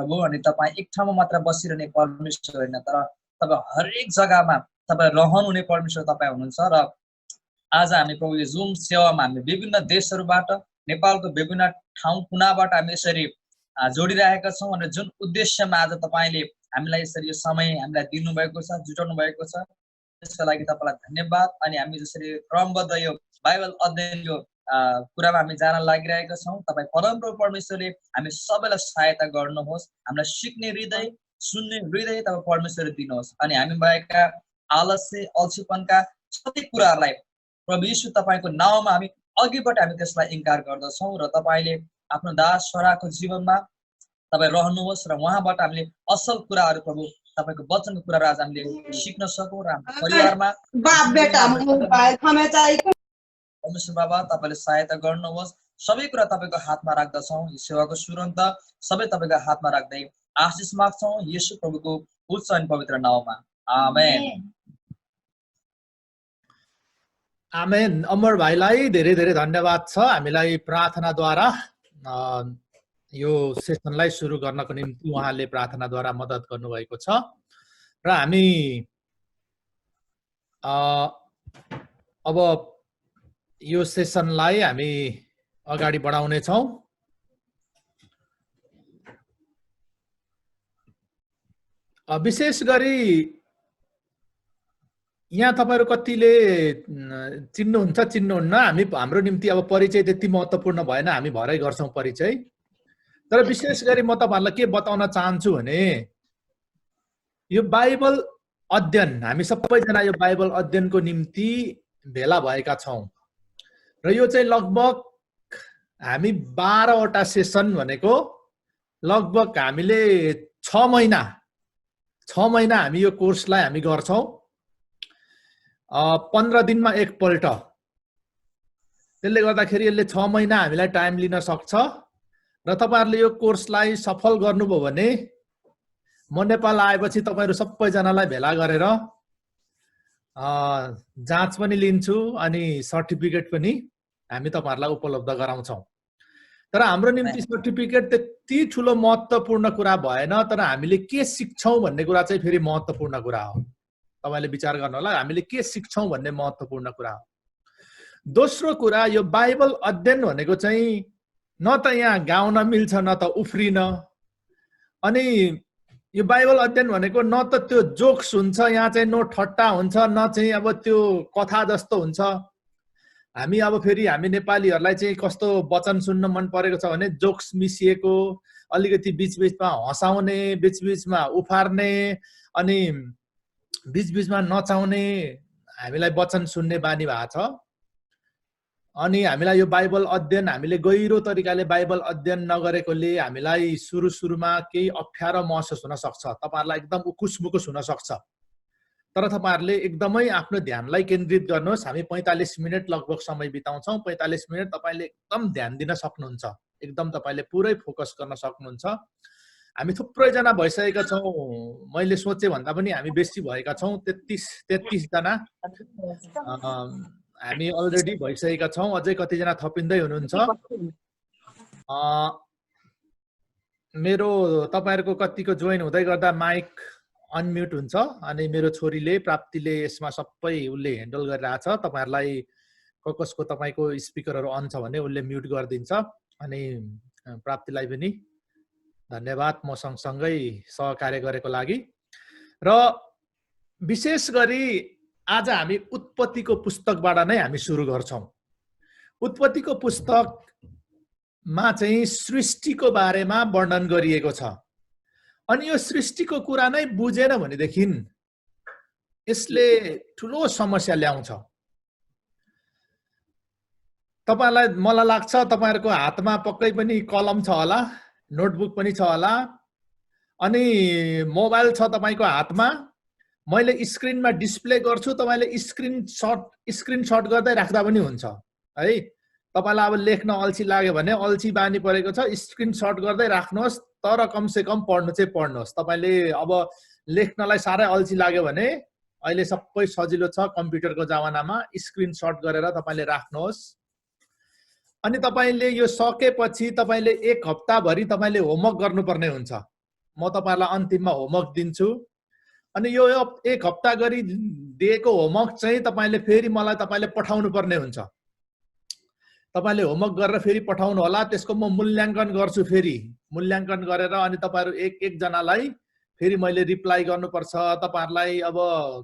प्रभु। अनि तपाईँ एक ठाउँमा मात्र बसिरहने परमेश्वर होइन, तर तपाईँ हरेक जग्गामा तपाईँ रहनुहुने परमेश्वर तपाईँ हुनुहुन्छ। र आज हामी प्रभु यो जुम सेवामा हामी विभिन्न देशहरूबाट, नेपालको विभिन्न ठाउँ कुनाबाट हामी यसरी जोडिरहेका छौँ। अनि जुन उद्देश्यमा आज तपाईँले हामीलाई यसरी यो समय हामीलाई दिनुभएको छ, जुटाउनु भएको छ, त्यसको लागि तपाईँलाई धन्यवाद। अनि हामी जसरी क्रमबद्ध यो बाइबल अध्ययन यो कुरामा हामी जान लागिरहेका छौँ। तपाईँ परमप्रभु परमेश्वरले हामी सबैलाई सहायता गर्नुहोस्। हामीलाई सिक्ने हृदय, सुन्ने हृदय तपाईँ परमेश्वरले दिनुहोस्। अनि हामी भएका आलस्य, अल्छीपनका सबै कुराहरूलाई प्रभु यीशु तपाईँको नाउँमा हामी अघिबाट हामी त्यसलाई इन्कार गर्दछौँ। र तपाईँले आफ्नो दास छोराको जीवनमा तपाईँ रहनुहोस् र उहाँबाट हामीले असल कुराहरू प्रभु तपाईँको वचनको कुराहरू आज हामीले सिक्न सकौँ र हाम्रो परिवारमा परमेश्वर बाबा तपाईँले सहायता गर्नुहोस्। सबै कुरा तपाईँको हातमा राख्दछौँ। यो सेवाको सुरन्त सबै तपाईँको हातमा राख्दै आशिष माग्छौँ येशू प्रभुको उच्च अनि पवित्र नाउँमा, आमेन। आमेन। अमर भाइलाई धेरै धेरै धन्यवाद छ हामीलाई प्रार्थनाद्वारा यो सेसनलाई सुरु गर्नको निम्ति उहाँले प्रार्थनाद्वारा मद्दत गर्नुभएको छ। र हामी अब यो सेसनलाई हामी अगाडि बढाउने छौं। विशेष गरी यहाँ तपाईहरु कतिले चिन्नुहुन्छ चिन्नुहुन्न, हाम्रो निम्ति अब परिचय त्यति महत्त्वपूर्ण भएन, हामी भरै गर्छौं परिचय। तर विशेष गरी म तपाईहरुलाई के बताउन चाहन्छु भने यो बाइबल अध्ययन, हामी सबैजना यो बाइबल अध्ययनको निम्ति भेला भएका छौं। र यो चाहिँ लगभग हामी 12 वटा सेसन भनेको लगभग हामीले 6 महिना हामी यो कोर्सलाई हामी गर्छौं। 15 दिनमा एकपल्ट। त्यसले गर्दाखेरि यसले 6 महिना हामीलाई टाइम लिन सक्छ। र तपाईहरुले यो कोर्सलाई सफल गर्नुभयो भने म नेपाल आएपछि तपाईहरु सबैजनालाई भेला गरेर जाँच पनि लिन्छु अनि सर्टिफिकेट पनि हामी तपाईहरुलाई उपलब्ध गराउँछौं। तर हाम्रो निम्ति सर्टिफिकेट त्यति ठूलो महत्त्वपूर्ण कुरा भएन, तर हामीले के सिक्छौं भन्ने कुरा चाहिँ फेरि महत्त्वपूर्ण कुरा हो। तपाईले विचार गर्नु होला, हामीले के सिक्छौं भन्ने महत्त्वपूर्ण कुरा हो। दोस्रो कुरा, यो बाइबल अध्ययन भनेको चाहिँ न त यहाँ गाउन मिल्छ न त उफ्रिन। अनि यो बाइबल अध्ययन भनेको न त त्यो जोक्स हुन्छ, यहाँ चाहिँ नो ठट्टा हुन्छ, न चाहिँ अब त्यो कथा जस्तो हुन्छ। हामी अब फेरि हामी नेपालीहरुलाई चाहिँ कस्तो वचन सुन्न मन परेको छ भने जोक्स मिसिएको, अलिकति बीचबीचमा हँसाउने, बीचबीचमा उफार्ने अनि बीचबीचमा नचाउने हामीलाई वचन सुन्ने बानी भएको छ। अनि हामीलाई यो बाइबल अध्ययन हामीले गहिरो तरिकाले बाइबल अध्ययन नगरेकोले हामीलाई सुरुमा केही अप्ठ्यारो महसुस हुन सक्छ, तपाईहरुलाई एकदम उकुसमुकुस हुन सक्छ। तर तपाईहरुले एकदमै आफ्नो ध्यानलाई केन्द्रित गर्नुहोस्। हामी 45 मिनेट लगभग समय बिताउँछौं। 45 मिनेट तपाईले एकदम ध्यान दिन सक्नुहुन्छ, एकदम तपाईले पुरै फोकस गर्न सक्नुहुन्छ। हामी थुप्रै जना भइसकेका छौं, मैले सोचे भन्दा पनि हामी बेसी भएका छौं, 33 जना हामी अलरेडी भइसकेका छौं। अझै कति जना थपिँदै हुनुहुन्छ। मेरो तपाईहरुको कतिको जोइन हुँदै गर्दा माइक अनम्युट हुन्छ अनि मेरो छोरीले प्राप्तिले यसमा सबै उले ह्यान्डल गरिरहेछ। तपाईहरुलाई कसको तपाईको स्पिकरहरु अन छ भने उले म्युट गरिदिन्छ। अनि प्राप्तिलाई पनि धन्यवाद म सँगसँगै सहकार्य गरेको लागि। र विशेष गरी आज हामी उत्पत्तिको पुस्तकबाट नै हामी सुरु गर्छौं। उत्पत्तिको पुस्तकमा चाहिँ सृष्टिको बारेमा वर्णन गरिएको छ। अनि यो सृष्टिको कुरा नै बुझेन भनेदेखि यसले ठूलो समस्या ल्याउँछ। तपाईलाई मलाई लाग्छ तपाईहरुको हातमा पक्कै पनि कलम छ होला, नोटबुक पनि छ होला, अनि मोबाइल छ तपाईको हातमा। मैले स्क्रिनमा डिस्प्ले गर्छु, तपाईले स्क्रिनशट गर्दै राख्दा पनि हुन्छ है। तपाईलाई अब लेख्न अल्छी लाग्यो भने, अल्छी बानी परेको छ, स्क्रिनशट गर्दै राख्नुहोस्, तर कम से कम पढ्नु चाहिँ पढ्नुहोस्। तपाईले अब लेख्नलाई सारै अल्छी लाग्यो भने अहिले सबै सजिलो छ कम्प्युटरको जमानामा, स्क्रिनशट गरेर तपाईले राख्नुहोस्। अनि तपाईले यो सकेपछि तपाईले 1 हप्ता भरि तपाईले होमवर्क गर्नुपर्ने हुन्छ। म तपाईहरुलाई अन्तिममा होमवर्क दिन्छु अनि यो एक हप्ता गरी दिएको होमवर्क चाहिँ तपाईले फेरि मलाई तपाईले पठाउनु पर्ने हुन्छ तपाईले होमवर्क गरेर फेरि पठाउनु होला त्यसको म मूल्याङ्कन गर्छु फेरि मूल्याङ्कन गरेर अनि तपाईहरु एक जनालाई फेरि मैले रिप्लाई गर्नुपर्छ तपाईहरुलाई अब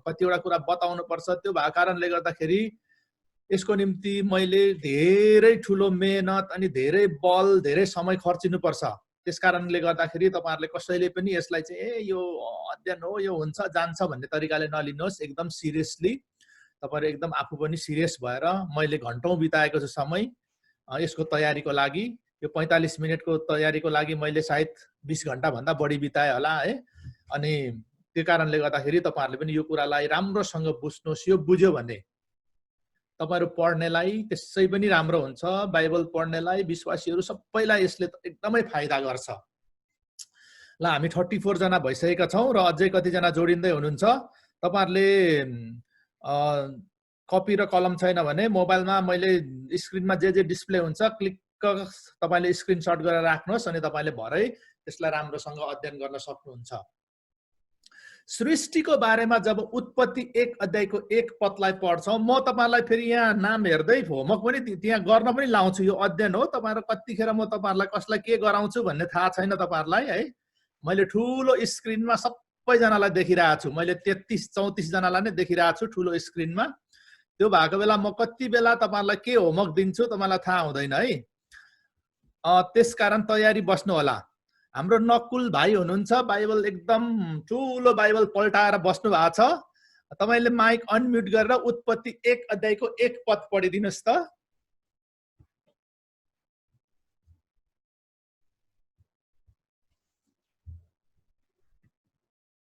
कतिवटा कुरा बताउनु पर्छ त्यो भएको कारणले गर्दाखेरि यसको निम्ति मैले धेरै ठूलो मेहनत अनि धेरै बल धेरै समय खर्चिनु पर्छ त्यसकारणले गर्दाखेरि तपाईहरुले कसैले पनि यसलाई चाहिँ यो अध्ययन हो यो हुन्छ जान्छ भन्ने तरिकाले नलिनुहोस् एकदम सिरियसली तपाईहरु एकदम आफू पनि सिरियस भएर मैले घण्टौं बिताएको छु समय यसको तयारीको लागि यो 45 मिनेटको तयारीको लागि मैले सायद 20 घण्टा भन्दा बढी बिताए होला है अनि त्यो कारणले गर्दाखेरि तपाईहरुले पनि यो कुरालाई राम्रोसँग बुझ्नुहोस् यो बुझ्यो भने तपाईहरु पढ्नेलाई त्यसै पनि राम्रो हुन्छ बाइबल पढ्नेलाई विश्वासीहरु सबैलाई यसले एकदमै फाइदा गर्छ ल हामी 34 जना भइसकेका छौं र अझै कति जना जोडिँदै हुनुहुन्छ तपाईहरुले कपी र कलम छैन भने मोबाइलमा मैले स्क्रिनमा जे डिस्प्ले हुन्छ क्लिक तपाईले स्क्रिनशट गरेर राख्नुहोस् अनि तपाईले भरै त्यसलाई राम्रोसँग अध्ययन गर्न सक्नुहुन्छ सृष्टिको बारेमा जब उत्पत्ति 1 अध्यायको 1 पदलाई पढ्छौं म तपाईहरुलाई फेरि यहाँ नाम हेर्दै होमवर्क पनि त्यहाँ गर्न पनि लाउँछु यो अध्ययन हो तपाईहरु कतिखेर म तपाईहरुलाई कसलाई के गराउँछु भन्ने थाहा छैन तपाईहरुलाई है मैले ठूलो स्क्रिनमा सबै जनालाई देखिरहेको छु मैले 33 34 जनालाई नै देखिरहेको छु ठूलो स्क्रिनमा त्यो भएको बेला म कति बेला तपाईहरुलाई के होमवर्क दिन्छु तपाईलाई थाहा हुँदैन है त्यसकारण तयारी बस्नु होला हाम्रो नकुल भाइ हुनुहुन्छ बाइबल एकदम ठूलो बाइबल पल्टाएर बस्नु भएको छ तपाईले माइक अनम्युट गरेर उत्पत्ति 1 अध्यायको 1 पद पढिदिनुस् त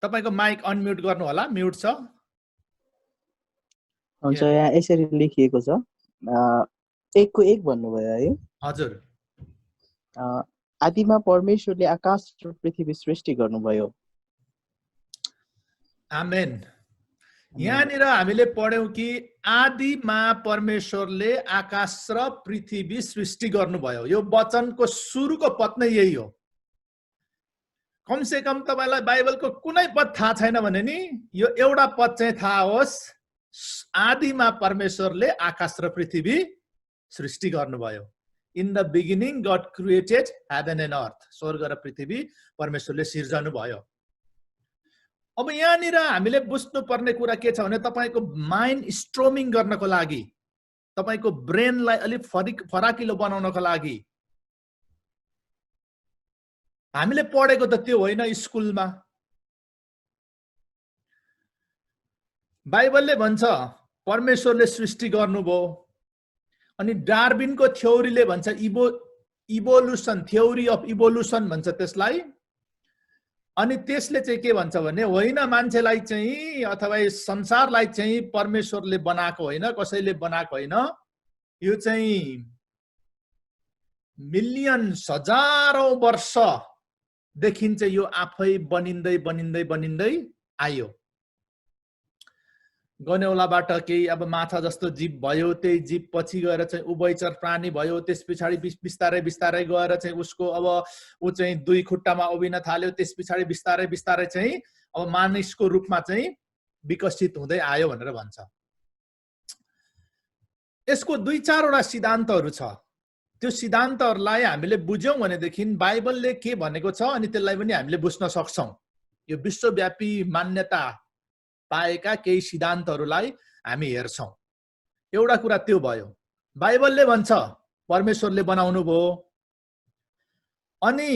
तपाईको माइक अनम्युट गर्नु होला म्युट छ हुन्छ यहाँ यसरी लेखिएको छ 1 को 1 भन्नुभयो है हजुर आदिमा परमेश्वरले आकाश र पृथ्वी सृष्टि गर्नुभयो आमेन यहाँनिर हामीले पढ्यौं कि आदिमा परमेश्वरले आकाश र पृथ्वी सृष्टि गर्नुभयो यो वचनको सुरुको पद नै यही हो कमसे कम तपाईलाई बाइबलको कुनै पद थाहा छैन भने नि यो एउटा पद चाहिँ थाहा होस् आदिमा परमेश्वरले आकाश र पृथ्वी सृष्टि गर्नुभयो In the beginning, God created heaven and earth. स्वर्ग र पृथ्वी परमेश्वरले सिर्जनु भयो अब यहाँनिर हामीले बुझ्नु पर्ने कुरा के छ भने तपाईको माइन्ड स्ट्रोमिङ गर्नको लागि तपाईको ब्रेनलाई अलि फराकिलो बनाउनको लागि हामीले पढेको त त्यो होइन स्कुलमा बाइबलले भन्छ परमेश्वरले सृष्टि गर्नुभयो अनि डार्विनको थ्योरीले भन्छ इभोल्युसन थ्योरी अफ इभोल्युसन भन्छ त्यसलाई अनि त्यसले चाहिँ के भन्छ भने होइन मान्छेलाई चाहिँ अथवा संसारलाई चाहिँ परमेश्वरले बनाएको होइन कसैले बनाएको होइन यो चाहिँ मिलियन्स हजारौं वर्ष देखिन्छ यो आफै बनिँदै बनिँदै बनिँदै आयो गनेउलाबाट केही अब माछा जस्तो जीव भयो त्यही जीव पछि गएर चाहिँ उभयचर प्राणी भयो त्यसपछि बिस्तारै बिस्तारै गएर चाहिँ उसको अब उ चाहिँ दुई खुट्टामा उभिन थाल्यो त्यसपछि बिस्तारै बिस्तारै चाहिँ अब मानिसको रूपमा चाहिँ विकसित हुँदै आयो भनेर भन्छ यसको 2-4 वटा सिद्धान्तहरू छ त्यो सिद्धान्तहरूलाई हामीले बुझ्यौं भनेदेखि बाइबलले के भनेको छ अनि त्यसलाई पनि हामीले बुझ्न सक्छौं यो विश्वव्यापी मान्यता पाएका केही सिद्धान्तहरूलाई हामी हेर्छौं एउटा कुरा त्यो भयो बाइबलले भन्छ परमेश्वरले बनाउनु भयो अनि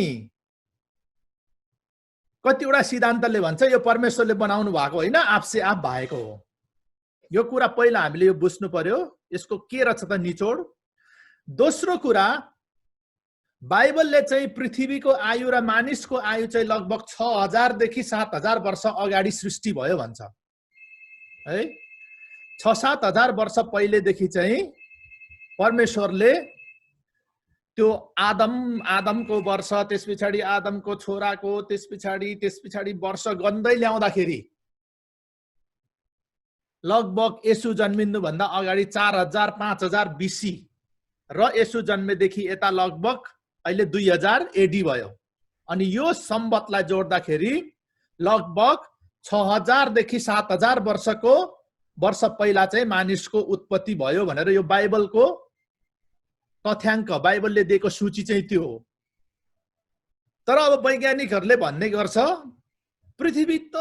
कतिवटा सिद्धान्तले भन्छ यो परमेश्वरले बनाउनु भएको होइन आफसे आप भएको हो यो कुरा पहिला हामीले यो बुझ्नु पर्यो यसको के रहेछ त निचोड दोस्रो कुरा बाइबलले चाहिँ पृथ्वीको आयु र मानिसको आयु चाहिँ लगभग 6000 देखि 7000 वर्ष अगाडि सृष्टि भयो भन्छ है 6-7 हजार वर्ष पहिलेदेखि चाहिँ परमेश्वरले त्यो आदमको वर्ष त्यसपछि आदमको छोराको त्यसपछि वर्ष गन्दै ल्याउँदाखेरि लगभग येशू जन्मिनु भन्दा अगाडि 4000-5000 BC र येशू जन्मेदेखि यता लगभग अहिले 2000 AD भयो अनि यो सम्बतलाई जोड्दाखेरि लगभग 6000 देखि 7000 वर्ष पहिला चाहिँ मानिसको उत्पत्ति भयो भनेर यो बाइबलको तथ्याङ्क, बाइबलले दिएको सूची चाहिँ त्यो हो। तर अब वैज्ञानिकहरूले भन्ने गर्छ पृथ्वी त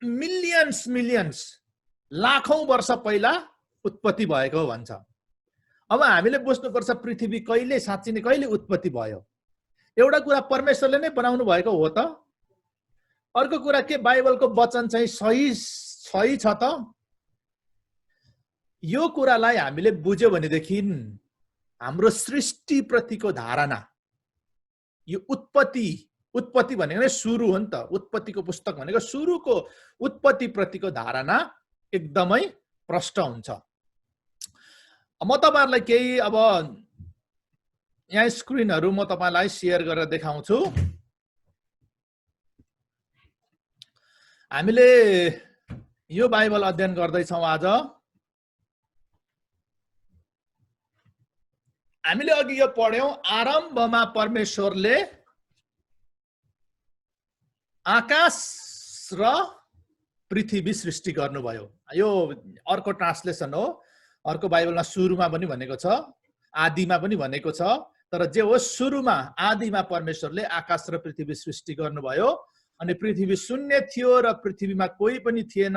मिलियन्स लाखौं वर्ष पहिला उत्पत्ति भएको भन्छ। अब हामीले बुझ्नुपर्छ पृथ्वी कहिले साँच्चै नै कहिले उत्पत्ति भयो। एउटा कुरा परमेश्वरले नै बनाउनु भएको हो त, अर्को कुरा के बाइबलको वचन चाहिँ सही छ त? यो कुरालाई हामीले बुझ्यो भनेदेखि हाम्रो सृष्टिप्रतिको धारणा, यो उत्पत्ति भनेको नै सुरु हो नि त, उत्पत्तिको पुस्तक भनेको सुरुको उत्पत्ति प्रतिको धारणा एकदमै प्रष्ट हुन्छ। म तपाईहरुलाई केही अब यहाँ स्क्रिनहरु म तपाईलाई शेयर गरेर देखाउँछु। हामीले यो बाइबल अध्ययन गर्दै छौं आज। हामीले अघि यो पढ्यौं, आरम्भमा परमेश्वरले आकाश र पृथ्वी सृष्टि गर्नुभयो। यो अर्को ट्रान्सलेसन हो, अर्को बाइबलमा सुरुमा पनि भनेको छ, आदिमा पनि भनेको छ, तर जे हो सुरुमा आदिमा परमेश्वरले आकाश र पृथ्वी सृष्टि गर्नुभयो। अनि पृथ्वी शून्य थियो र पृथ्वीमा कोही पनि थिएन,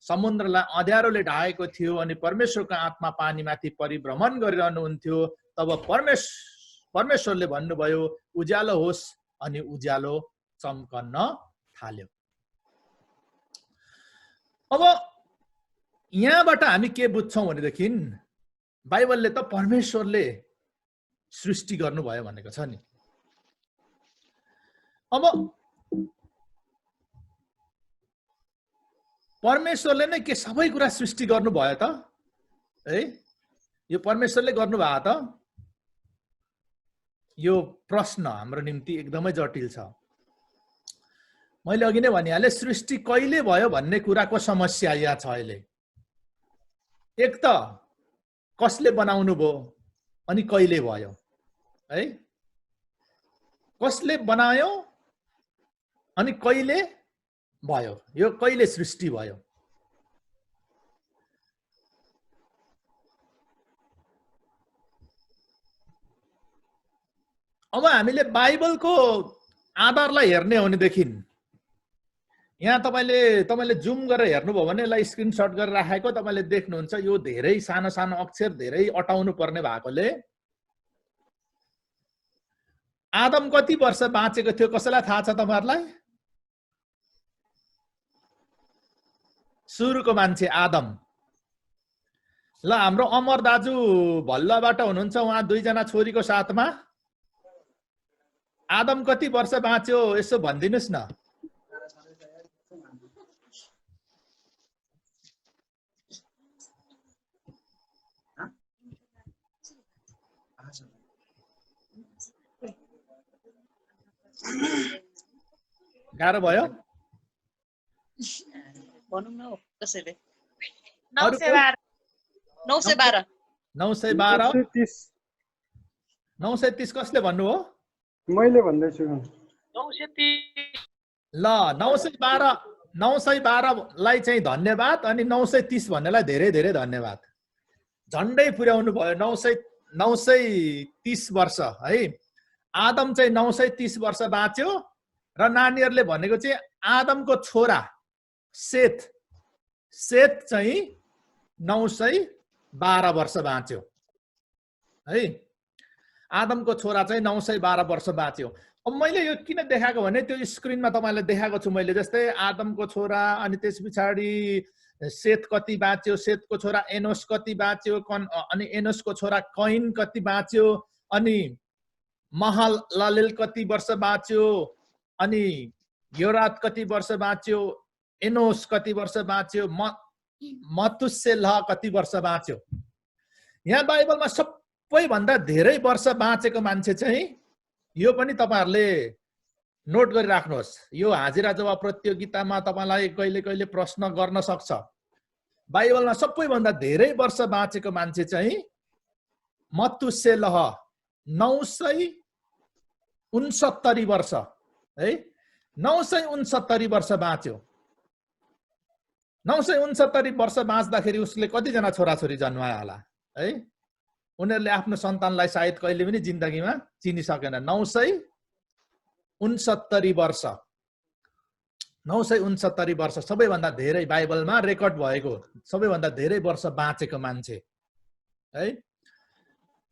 समुद्रलाई अँध्यारोले ढाकेको थियो अनि परमेश्वरको आत्मा पानीमाथि परिभ्रमण गरिरहनुहुन्थ्यो। तब परमेश्वरले भन्नुभयो उज्यालो होस्, अनि उज्यालो चम्कन थाल्यो। अब यहाँबाट हामी के बुझ्छौं भनेदेखि बाइबलले त परमेश्वरले सृष्टि गर्नुभयो भनेको छ नि। अब परमेश्वरले नै के सबै कुरा सृष्टि गर्नुभयो त? है, यो परमेश्वरले गर्नुभयो त? यो प्रश्न हाम्रो निम्ति एकदमै जटिल छ। मैले अघि नै भनिहाले सृष्टि कहिले भयो भन्ने कुराको समस्या यहाँ छ अहिले। एक त कसले बनाउनु भयो अनि कहिले भयो, है? कसले बनायो अनि कहिले भयो, यो कहिले सृष्टि भयो? अब हामीले बाइबलको आधारलाई हेर्ने हो भनेदेखि यहाँ तपाईले जुम गरेर हेर्नुभयो भने यसलाई स्क्रिनशट गरेर राखेको तपाईले देख्नुहुन्छ। यो धेरै सानो सानो अक्षर धेरै अटाउनु पर्ने भएकोले आदम कति वर्ष बाँचेको थियो कसैलाई थाहा छ तपाईहरुलाई? सुरुको मान्छे आदम। ल हाम्रो अमर दाजु भल्लाबाट हुनुहुन्छ, उहाँ दुईजना छोरीको साथमा। आदम कति वर्ष बाँच्यो यसो भनिदिनुस् न। गाह्रो भयो भनौँ न कसैले 912 930 कसले भन्नु हो? मैले भन्दैछु। 930 ल 912 लाई चाहिँ धन्यवाद, अनि 930 भन्नेलाई धेरै धेरै धन्यवाद। झन्डै पुर्याउनु भयो 930 वर्ष है। आदम चाहिँ 930 वर्ष बाँच्यो र नानीहरूले भनेको चाहिँ आदमको छोरा सेत चाहिँ 912 वर्ष बाँच्यो है। आदमको छोरा चाहिँ 912 वर्ष बाँच्यो। अब मैले यो किन देखाएको भने त्यो स्क्रिनमा तपाईलाई देखाएको छु मैले, जस्तै आदमको छोरा, अनि त्यस पछाडि सेत कति बाँच्यो, सेतको छोरा एनोस कति बाँच्यो, अनि एनोसको छोरा कैन कति बाँच्यो, अनि महाललेल कति वर्ष बाँच्यो, अनि योरात कति वर्ष बाँच्यो, एनोस कति वर्ष बाँच्यो, मतुसेलह कति वर्ष बाँच्यो। यहाँ बाइबलमा सबैभन्दा धेरै वर्ष बाँचेको मान्छे चाहिँ, यो पनि तपाईहरुले नोट गरिराख्नुहोस्, यो हाजिरा जवाब प्रतियोगितामा तपाईलाई कहिले कहिले प्रश्न गर्न सक्छ। बाइबलमा सबैभन्दा धेरै वर्ष बाँचेको मान्छे चाहिँ मतुसेलह 969 वर्ष है 969 वर्ष बाँच्यो। 969 वर्ष बाँच्दाखेरि उसले कतिजना छोराछोरी जन्मायो होला है? उनीहरूले आफ्नो सन्तानलाई सायद कहिले पनि जिन्दगीमा चिनिसकेन। 969 वर्ष, 969 वर्ष सबैभन्दा धेरै बाइबलमा रेकर्ड भएको सबैभन्दा धेरै वर्ष बाँचेको मान्छे है।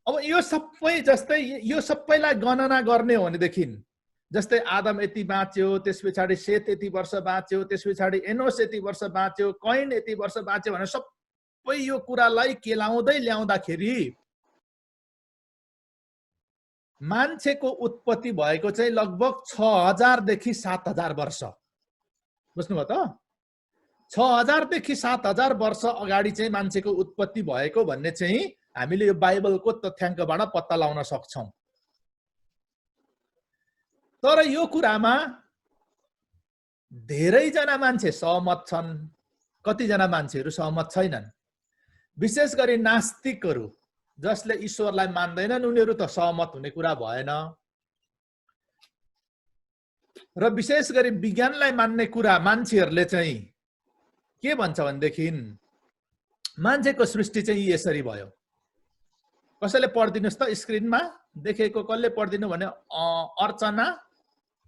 अब यो सबै जस्तै यो सबैलाई गणना गर्ने हो भनेदेखि जस्तै आदम यति बाँच्यो, त्यस पछाडि सेत यति वर्ष बाँच्यो, त्यस पछाडि एनोस यति वर्ष बाँच्यो, कैन यति वर्ष बाँच्यो भने सबै यो कुरालाई केलाउँदै ल्याउँदाखेरि मान्छेको उत्पत्ति भएको चाहिँ लगभग 6000 देखि 7000 वर्ष। बुझ्नुभयो त? 6000 देखि 7000 वर्ष अगाडि चाहिँ मान्छेको उत्पत्ति भएको भन्ने चाहिँ हामीले यो बाइबलको तथ्याङ्कबाट पत्ता लगाउन सक्छौं। तर यो कुरामा धेरैजना मान्छे सहमत छन्, कतिजना मान्छेहरू सहमत छैनन्। विशेष गरी नास्तिकहरू जसले ईश्वरलाई मान्दैनन् उनीहरू त सहमत हुने कुरा भएन। र विशेष गरी विज्ञानलाई मान्ने कुरा मान्छेहरूले चाहिँ के भन्छ भनेदेखि मान्छेको सृष्टि चाहिँ यसरी भयो। कसैले पढिदिनुस् त स्क्रिनमा देखेको, कसले पढिदिनु भने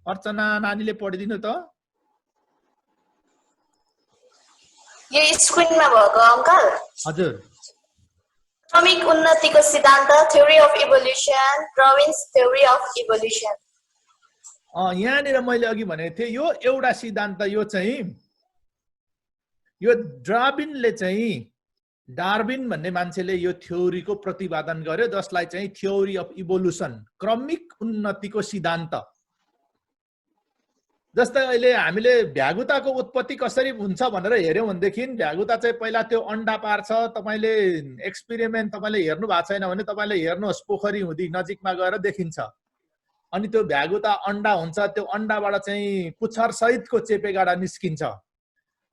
अर्चना नानीले पढिदिनु त। यो स्क्रिनमा भएको अंकल? हजुर। क्रमिक उन्नतिको सिद्धान्त, theory of evolution, Darwin's theory of evolution. यहाँनिर मैले अघि भनेको थिएँ यो एउटा सिद्धान्त, यो चाहिँ यो डार्विनले चाहिँ डार्विन भन्ने मान्छेले यो थ्योरीको प्रतिपादन गर्यो जसलाई चाहिँ थ्योरी अफ इभोल्युसन, क्रमिक उन्नतिको सिद्धान्त। जस्तै अहिले हामीले भ्यागुताको उत्पत्ति कसरी हुन्छ भनेर हेर्यौं भनेदेखि भ्यागुता चाहिँ पहिला त्यो अण्डा पार्छ। तपाईले एक्सपेरिमेन्ट तपाईले हेर्नु भएको छैन भने तपाईले हेर्नुहोस्, पोखरी हुँदी नजिकमा गएर देखिन्छ। अनि त्यो भ्यागुता अण्डा हुन्छ, त्यो अण्डाबाट चाहिँ पुच्छर सहितको चेपेगाडा निस्किन्छ।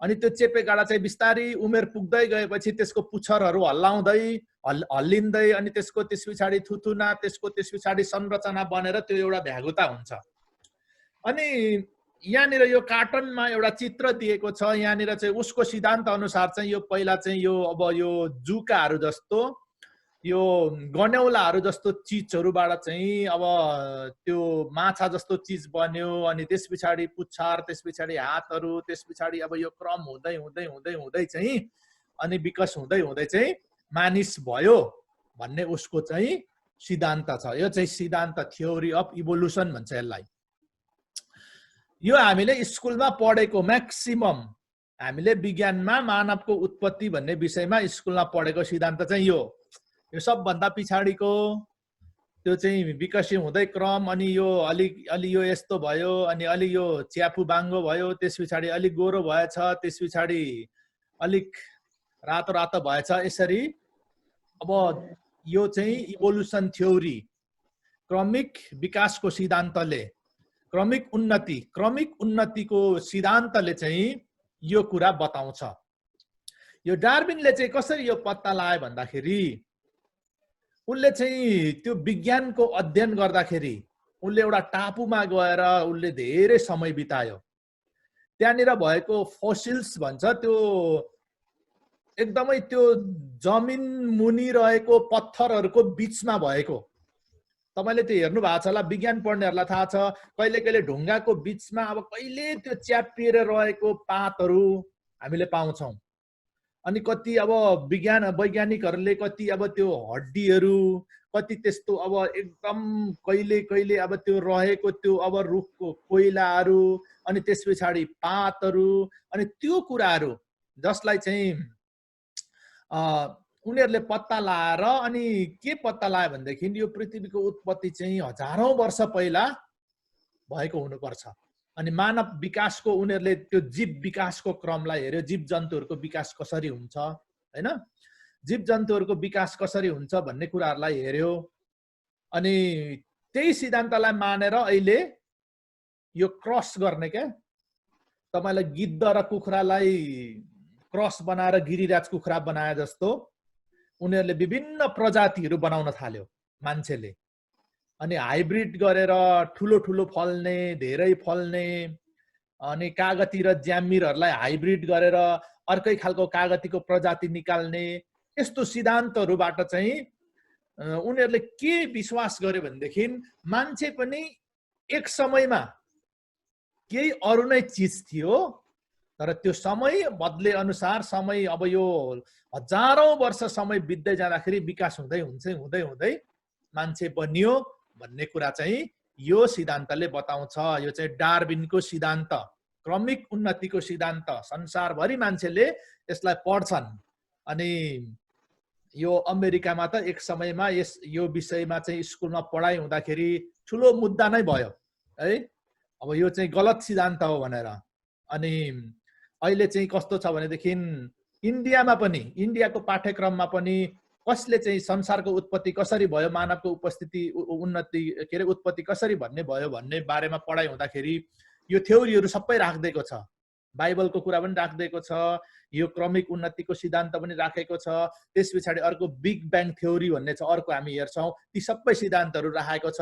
अनि त्यो चेपेगाडा चाहिँ बिस्तारै उमेर पुग्दै गएपछि त्यसको पुच्छरहरू हल्लिँदै अनि त्यस पछाडि थुथुना, त्यस पछाडि संरचना बनेर त्यो एउटा भ्यागुता हुन्छ। अनि यहाँनिर यो कार्टनमा एउटा चित्र दिएको छ। यहाँनिर चाहिँ उसको सिद्धान्त अनुसार चाहिँ यो पहिला चाहिँ यो अब यो जुकाहरू जस्तो यो गन्यौलाहरू जस्तो चिजहरूबाट चाहिँ अब त्यो माछा जस्तो चिज बन्यो। अनि त्यस पछाडि पुच्छर, त्यस पछाडि हातहरू, त्यस पछाडि अब यो क्रम हुँदै हुँदै हुँदै हुँदै चाहिँ अनि विकास हुँदै हुँदै चाहिँ मानिस भयो भन्ने उसको चाहिँ सिद्धान्त छ। यो चाहिँ सिद्धान्त थ्योरी अफ इभोल्युसन भन्छ यसलाई। यो हामीले स्कुलमा पढेको म्याक्सिमम हामीले विज्ञानमा मानवको उत्पत्ति भन्ने विषयमा स्कुलमा पढेको सिद्धान्त चाहिँ यो सबभन्दा पछाडिको त्यो चाहिँ विकसित हुँदै क्रम। अनि यो अलि यो यस्तो भयो, अनि अलि यो च्यापु बाङ्गो भयो, त्यस पछाडि अलिक गोरो भएछ, त्यस पछाडि अलिक रातो रातो भएछ। यसरी अब यो चाहिँ इभोल्युसन थ्योरी, क्रमिक विकासको सिद्धान्तले, क्रमिक उन्नतिको सिद्धान्तले चाहिँ यो कुरा बताउँछ। यो डार्विनले चाहिँ कसरी यो पत्ता लगायो भन्दाखेरि उनले चाहिँ त्यो विज्ञानको अध्ययन गर्दाखेरि उनले एउटा टापुमा गएर उनले धेरै समय बितायो। त्यहाँनिर भएको फोसिल्स भन्छ त्यो एकदमै त्यो जमिन मुनि रहेको पत्थरहरूको बीचमा भएको। तपाईले त्यो हेर्नु भएको छ होला, विज्ञान पढ्नेहरूलाई थाहा छ। कहिले कहिले ढुङ्गाको बीचमा अब कहिले त्यो च्यापिएर रहेको पातहरू हामीले पाउँछौं। अनि कति अब वैज्ञानिकहरूले कति अब त्यो हड्डीहरू, कति त्यस्तो अब एकदम कहिले कहिले अब त्यो रहेको त्यो अब रुखको कोइलाहरू, अनि त्यस पछाडि पातहरू, अनि त्यो कुराहरू जसलाई चाहिँ उनीहरूले पत्ता लाएर अनि के पत्ता लायो भनेदेखि यो पृथ्वीको उत्पत्ति चाहिँ हजारौं वर्ष पहिला भएको हुनुपर्छ। अनि मानव विकासको उनीहरूले त्यो जीव विकासको क्रमलाई हेर्यो, जीव जन्तुहरूको विकास कसरी हुन्छ हैन, जीव जन्तुहरूको विकास कसरी हुन्छ भन्ने कुराहरूलाई हेर्यो। अनि त्यही सिद्धान्तलाई मानेर अहिले यो क्रस गर्ने क्या, तपाईलाई गिद्ध र कुखुरालाई क्रस बनाएर गिरिराज कुखुरा बनाए जस्तो उनीहरूले विभिन्न प्रजातिहरू बनाउन थाल्यो मान्छेले। अनि हाइब्रिड गरेर ठुलो ठुलो फल्ने, धेरै फल्ने, अनि कागती र ज्यामिरहरूलाई हाइब्रिड गरेर अर्कै खालको कागतीको प्रजाति निकाल्ने, यस्तो सिद्धान्तहरूबाट चाहिँ उनीहरूले के विश्वास गर्यो भनेदेखि मान्छे पनि एक समयमा केही अरू नै चिज थियो, तर त्यो समय बदले अनुसार समय अब यो हजारौं वर्ष समय बित्दै जाँदाखेरि विकास हुँदै हुँदै हुँदै मान्छे बनियो भन्ने कुरा चाहिँ यो सिद्धान्तले बताउँछ। यो चाहिँ डार्विनको सिद्धान्त, क्रमिक उन्नतिको सिद्धान्त। संसारभरि मान्छेले यसलाई पढ्छन्। अनि यो अमेरिकामा त एक समयमा यो विषयमा चाहिँ स्कुलमा पढाइ हुँदाखेरि ठुलो मुद्दा नै भयो है, अब यो चाहिँ गलत सिद्धान्त हो भनेर। अनि अहिले चाहिँ कस्तो छ भनेदेखि इन्डियामा पनि, इन्डियाको पाठ्यक्रममा पनि कसले चाहिँ संसारको उत्पत्ति कसरी भयो, मानवको उत्पत्ति कसरी भन्ने भयो भन्ने बारेमा पढाइ हुँदाखेरि यो थ्योरीहरू सबै राखिदिएको छ। बाइबलको कुरा पनि राखिदिएको छ, यो क्रमिक उन्नतिको सिद्धान्त पनि राखेको छ। त्यस पछाडि अर्को बिग ब्याङ थ्योरी भन्ने छ, अर्को हामी हेर्छौँ, ती सबै सिद्धान्तहरू राखेको छ।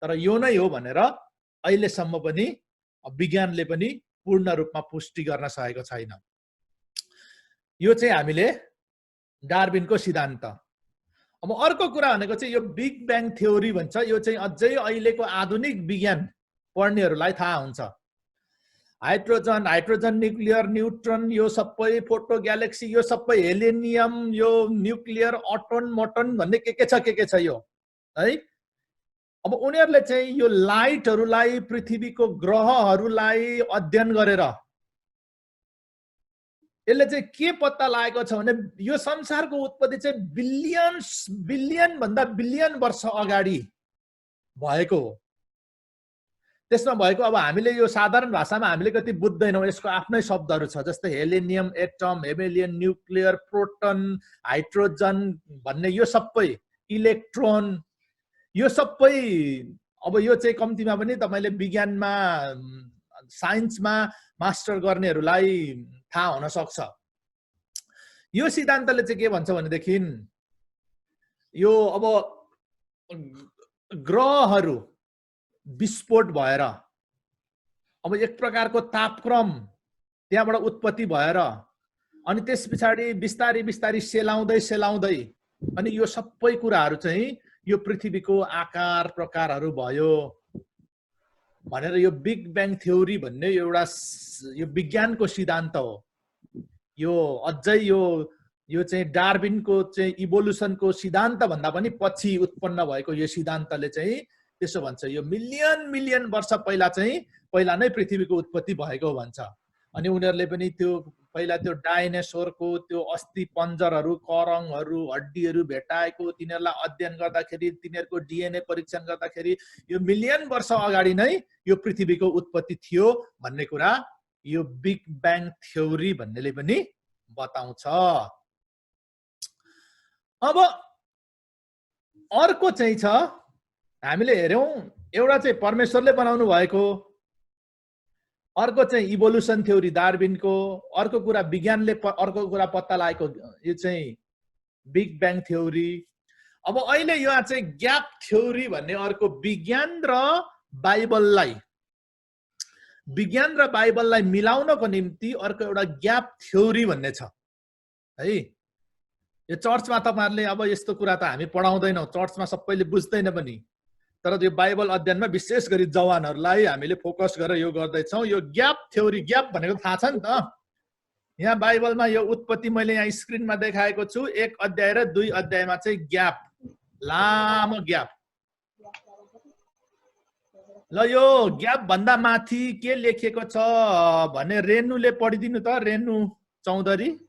तर यो नै हो भनेर अहिलेसम्म पनि विज्ञानले पनि पूर्ण रूपमा पुष्टि गर्न सकेको छैन। यो चाहिँ हामीले डार्विनको सिद्धान्त। अब अर्को कुरा भनेको चाहिँ यो बिग ब्याङ थ्योरी भन्छ। यो चाहिँ अझै अहिलेको आधुनिक विज्ञान पढ्नेहरूलाई थाहा हुन्छ। हाइड्रोजन, न्युक्लियर, न्युट्रोन, यो सबै फोटो ग्यालेक्सी, यो सबै हेलेनियम, यो न्युक्लियर अटोन मटन भन्ने के छ यो है। अब उनीहरूले चाहिँ यो लाइटहरूलाई, पृथ्वीको ग्रहहरूलाई अध्ययन गरेर यसले चाहिँ के पत्ता लागेको छ भने यो संसारको उत्पत्ति चाहिँ बिलियन भन्दा बिलियन वर्ष अगाडि भएको हो। त्यसमा भएको अब हामीले यो साधारण भाषामा हामीले कति बुझ्दैनौँ, यसको आफ्नै शब्दहरू छ। जस्तै हेलेनियम, एटम, हेमेलियन, न्युक्लियर, प्रोटन, हाइड्रोजन भन्ने यो सबै, इलेक्ट्रोन, यो सबै अब यो चाहिँ कम्तीमा पनि तपाईँले विज्ञानमा, साइन्समा मास्टर गर्नेहरूलाई थाहा हुन सक्छ। यो सिद्धान्तले चाहिँ के भन्छ भनेदेखि यो अब ग्रहहरू विस्फोट भएर अब एक प्रकारको तापक्रम त्यहाँबाट उत्पत्ति भएर अनि त्यस पछाडि बिस्तारै बिस्तारै सेलाउँदै अनि यो सबै कुराहरू चाहिँ यो पृथ्वीको आकार प्रकारहरू भयो भनेर यो बिग ब्याङ थ्योरी भन्ने एउटा यो विज्ञानको सिद्धान्त हो। यो अझै यो चाहिँ डार्विनको चाहिँ इभोल्युसनको सिद्धान्त भन्दा पनि पछि उत्पन्न भएको यो सिद्धान्तले चाहिँ त्यसो भन्छ, यो मिलियन वर्ष पहिला नै पृथ्वीको उत्पत्ति भएको भन्छ। अनि उनीहरूले पनि त्यो पहिला त्यो डाइनोसोरको त्यो अस्थि पञ्जरहरू, करङहरू, हड्डीहरू भेटाएको तिनीहरूलाई अध्ययन गर्दाखेरि, तिनीहरूको डिएनए परीक्षण गर्दाखेरि यो मिलियन वर्ष अगाडि नै यो पृथ्वीको उत्पत्ति थियो भन्ने कुरा यो बिग ब्याङ थ्योरी भन्नेले पनि बताउँछ। अब अर्को चाहिँ छ, हामीले हेर्यौं एउटा चाहिँ परमेश्वरले बनाउनु भएको, अर्को चाहिँ इभोल्युसन थ्योरी डार्विनको, अर्को कुरा विज्ञानले अर्को कुरा पत्ता लागेको यो चाहिँ बिग ब्याङ थ्योरी। अब अहिले यो चाहिँ ग्याप थ्योरी भन्ने अर्को विज्ञान र बाइबललाई मिलाउनको निम्ति अर्को एउटा ग्याप थ्योरी भन्ने छ है। यो चर्चमा तपाईहरुले अब यस्तो कुरा त हामी पढाउँदैनौं, चर्चमा सबैले बुझ्दैन पनि, तर यो बाइबल अध्ययनमा विशेष गरी जवानहरूलाई हामीले फोकस गरेर यो गर्दैछौँ। यो ग्याप थ्योरी, ग्याप भनेको थाहा छ नि त, यहाँ बाइबलमा यो उत्पत्ति मैले यहाँ स्क्रिनमा देखाएको छु, 1 अध्याय र 2 अध्यायमा चाहिँ ग्याप, लामो ग्याप। ल यो ग्याप भन्दा माथि के लेखिएको छ भने रेनुले पढिदिनु त, रेनु चौधरी।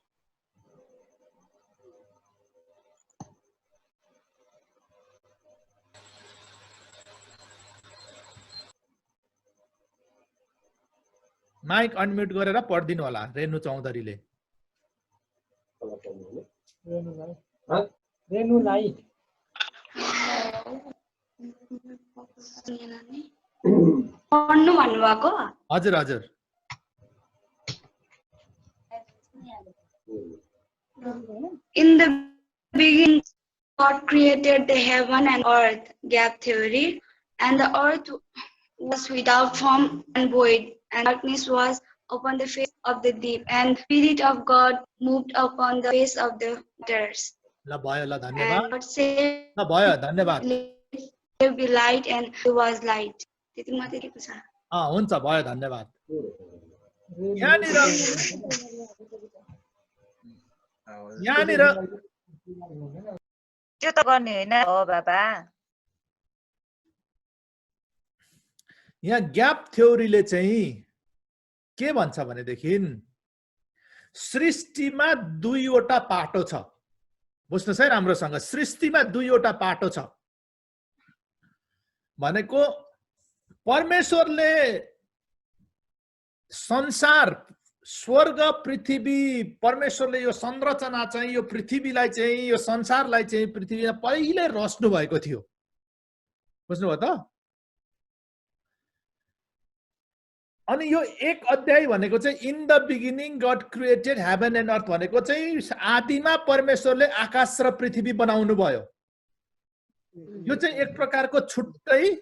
माइक अनम्युट गरेर पढिदिनु होला रेनु चौधरीले। रेनुलाई पढ्नु भन्नुभएको? हजुर हजुर। In the beginning God created the heaven and earth, gap theory. And the earth was without form and void, and darkness was upon the face of the deep, and the Spirit of God moved upon the face of the waters. ल भयो, ल धन्यवाद। And God said, ल भयो, धन्यवाद। "Let there be light," and there was light. त्यति मात्रै दिएको छ। हुन्छ, भयो, धन्यवाद। यहाँनिर त्यो त गर्ने होइन हो बाबा। यहाँ ग्याप थ्योरीले चाहिँ के भन्छ भनेदेखि सृष्टिमा दुईवटा पाटो छ। बुझ्नुहोस् है राम्रोसँग, सृष्टिमा दुईवटा पाटो छ भनेको परमेश्वरले संसार, स्वर्ग, पृथ्वी, परमेश्वरले यो संरचना चाहिँ यो पृथ्वीलाई चाहिँ यो संसारलाई चाहिँ पृथ्वीमा पहिले रच्नु भएको थियो। बुझ्नुभयो त? अनि यो एक अध्याय भनेको चाहिँ in the beginning God created heaven and earth भनेको चाहिँ आदिमा परमेश्वरले आकाश र पृथ्वी बनाउनु भयो। यो चाहिँ एक प्रकारको छुट्टै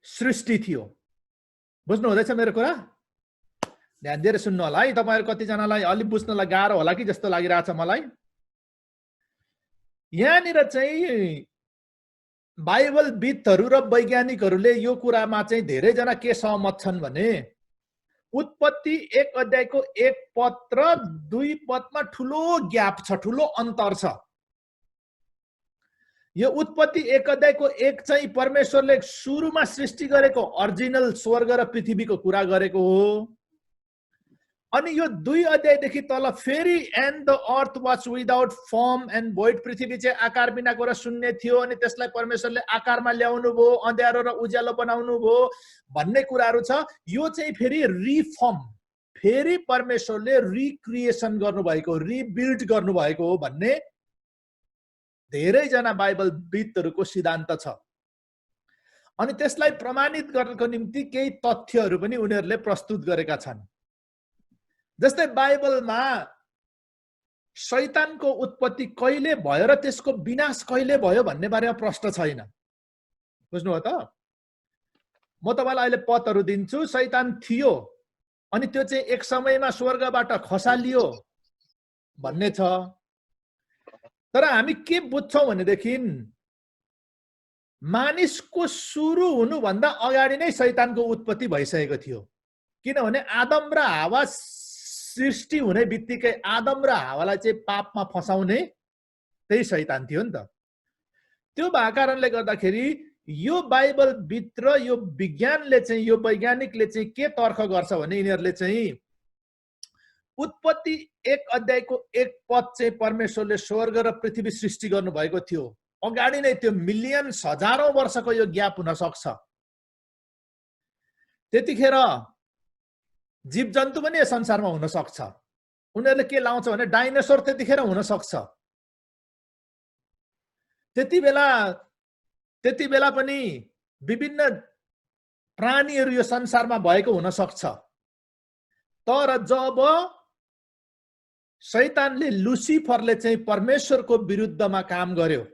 सृष्टि थियो। बुझ्नु हुँदैछ मेरो कुरा? ध्यान दिएर सुन्नु होला है। तपाईहरु कतिजनालाई अलि बुझ्नलाई गाह्रो होला कि जस्तो लागिरहेछ मलाई। यहाँनिर चाहिँ बाइबल विद्हरू र वैज्ञानिकहरूले यो कुरामा चाहिँ धेरैजना के सहमत छन् भने उत्पत्ति 1 अध्यायको 1 पद र 2 पदमा ठुलो ग्याप छ, ठुलो अन्तर छ। यो उत्पत्ति 1 अध्यायको 1 चाहिँ परमेश्वरले सुरुमा सृष्टि गरेको ओरिजिनल स्वर्ग र पृथ्वीको कुरा गरेको हो। अनि यो 2 अध्यायदेखि तल फेरि and the earth was without form and void, पृथ्वी चाहिँ आकार बिनाको र शून्य थियो अनि त्यसलाई परमेश्वरले आकारमा ल्याउनु भयो, अँध्यारो र उज्यालो बनाउनु भयो भन्ने कुराहरू छ। यो चाहिँ फेरि रिफर्म, फेरि परमेश्वरले रिक्रिएसन गर्नुभएको, रिबिल्ड गर्नुभएको हो भन्ने धेरैजना बाइबल विद्हरूको सिद्धान्त छ। अनि त्यसलाई प्रमाणित गर्नको निम्ति केही तथ्यहरू पनि उनीहरूले प्रस्तुत गरेका छन्। जस्तै बाइबलमा शैतानको उत्पत्ति कहिले भयो र त्यसको विनाश कहिले भयो भन्ने बारेमा प्रश्न छैन। बुझ्नुभयो त? म तपाईलाई अहिले पदहरू दिन्छु। शैतान थियो अनि त्यो चाहिँ एक समयमा स्वर्गबाट खसालियो भन्ने छ। तर हामी के बुझ्छौं भनेदेखि मानिसको सुरु हुनुभन्दा अगाडि नै शैतानको उत्पत्ति भइसकेको थियो। किनभने आदम र हावा सृष्टि हुने बित्तिकै आदम र हावालाई चाहिँ पापमा फसाउने त्यही शैतान थियो नि त। त्यो भएको कारणले गर्दाखेरि यो बाइबल भित्र यो विज्ञानले चाहिँ, यो वैज्ञानिकले चाहिँ के तर्क गर्छ भने यिनीहरूले चाहिँ उत्पत्ति 1 अध्यायको 1 पद चाहिँ परमेश्वरले स्वर्ग र पृथ्वी सृष्टि गर्नुभएको थियो। अगाडि नै त्यो मिलियन्स, हजारौं वर्षको यो ग्याप हुन सक्छ। त्यतिखेर जीव जन्तु पनि यस संसारमा हुन सक्छ। उनीहरूले के लाउँछ भने डाइनोसर त्यतिखेर हुन सक्छ। त्यति बेला पनि विभिन्न प्राणीहरू यो संसारमा भएको हुन सक्छ। तर जब शैतानले, लुसिफरले चाहिँ परमेश्वरको विरुद्धमा काम गर्यो,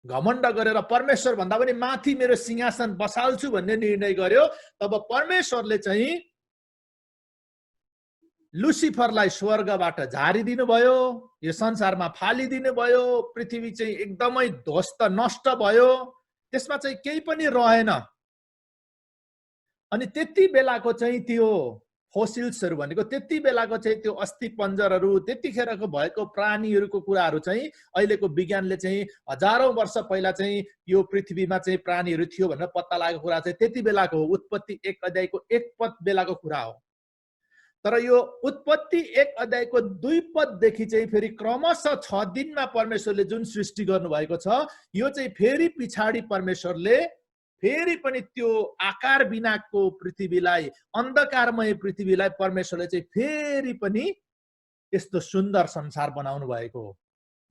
घमण्ड गरेर परमेश्वर भन्दा पनि माथि मेरो सिंहासन बसाल्छु भन्ने निर्णय गर्यो, तब परमेश्वरले चाहिँ लुसिफरलाई स्वर्गबाट झारिदिनु भयो, यो संसारमा फालिदिनु भयो। पृथ्वी चाहिँ एकदमै ध्वस्त नष्ट भयो, त्यसमा चाहिँ केही पनि रहेन। अनि त्यति बेलाको चाहिँ त्यो फोसिल्सहरू भनेको, त्यति बेलाको चाहिँ त्यो अस्थि पञ्जरहरू, त्यतिखेरको भएको प्राणीहरूको कुराहरू चाहिँ अहिलेको विज्ञानले चाहिँ हजारौं वर्ष पहिला चाहिँ यो पृथ्वीमा चाहिँ प्राणीहरू थियो भनेर पत्ता लागेको कुरा चाहिँ त्यति बेलाको हो। उत्पत्ति 1 अध्यायको 1 पद बेलाको कुरा हो। तर यो उत्पत्ति 1 अध्यायको 2 पददेखि चाहिँ फेरि क्रमशः 6 दिनमा परमेश्वरले जुन सृष्टि गर्नुभएको छ, यो चाहिँ फेरि पछाडि परमेश्वरले फेरि पनि त्यो आकार बिनाको पृथ्वीलाई, अन्धकारमय पृथ्वीलाई परमेश्वरले चाहिँ फेरि पनि यस्तो सुन्दर संसार बनाउनु भएको हो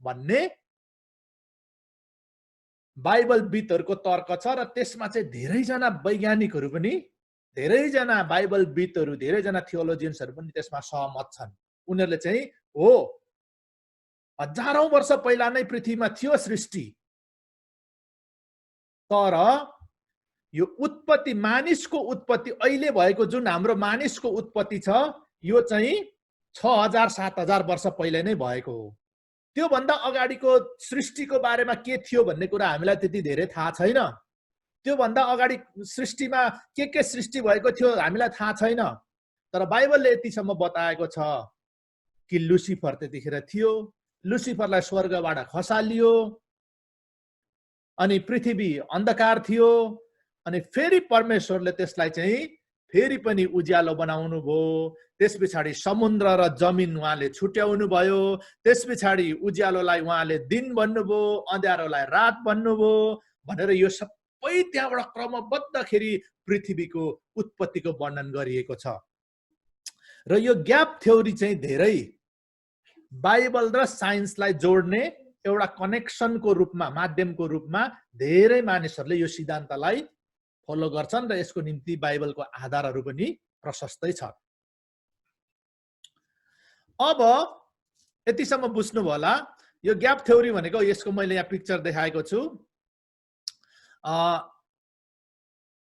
भन्ने बाइबल विद्हरूको तर्क छ। र त्यसमा चाहिँ धेरैजना वैज्ञानिकहरू पनि धेरैजना बाइबलविदहरू धेरैजना थियोलोजियन्सहरू पनि त्यसमा सहमत छन्। उनीहरूले चाहिँ हो हजारौं वर्ष पहिला नै पृथ्वीमा थियो सृष्टि, तर यो उत्पत्ति मानिसको उत्पत्ति अहिले भएको जुन हाम्रो मानिसको उत्पत्ति छ यो चाहिँ 6000-7000 वर्ष पहिले नै भएको हो। त्यो भन्दा अगाडिको सृष्टिको बारेमा के थियो भन्ने कुरा हामीलाई त्यति धेरै थाहा छैन। त्यो भन्दा अगाडि सृष्टिमा के सृष्टि भएको थियो हामीलाई थाहा छैन। तर बाइबलले यतिसम्म बताएको छ कि लुसिफर त्यतिखेर थियो, लुसिफरलाई स्वर्गबाट खसालियो, अनि पृथ्वी अन्धकार थियो, अनि फेरि परमेश्वरले त्यसलाई चाहिँ फेरि पनि उज्यालो बनाउनु भयो। त्यस पछाडि समुद्र र जमिन उहाँले छुट्याउनु भयो। त्यस पछाडि उज्यालोलाई उहाँले दिन भन्नुभयो, अँध्यारोलाई रात भन्नुभयो भनेर यो सबै त्यहाँबाट क्रमबद्धखेरि पृथ्वीको उत्पत्तिको वर्णन गरिएको छ। र यो ग्याप थ्योरी चाहिँ धेरै बाइबल र साइन्सलाई जोड्ने एउटा कनेक्सनको रूपमा, माध्यमको रूपमा धेरै मानिसहरूले यो सिद्धान्तलाई फलो गर्छन् र यसको निम्ति बाइबलको आधारहरू पनि प्रशस्तै छ। अब यतिसम्म बुझ्नुभयो होला यो ग्याप थ्योरी भनेको, यसको मैले यहाँ पिक्चर देखाएको छु।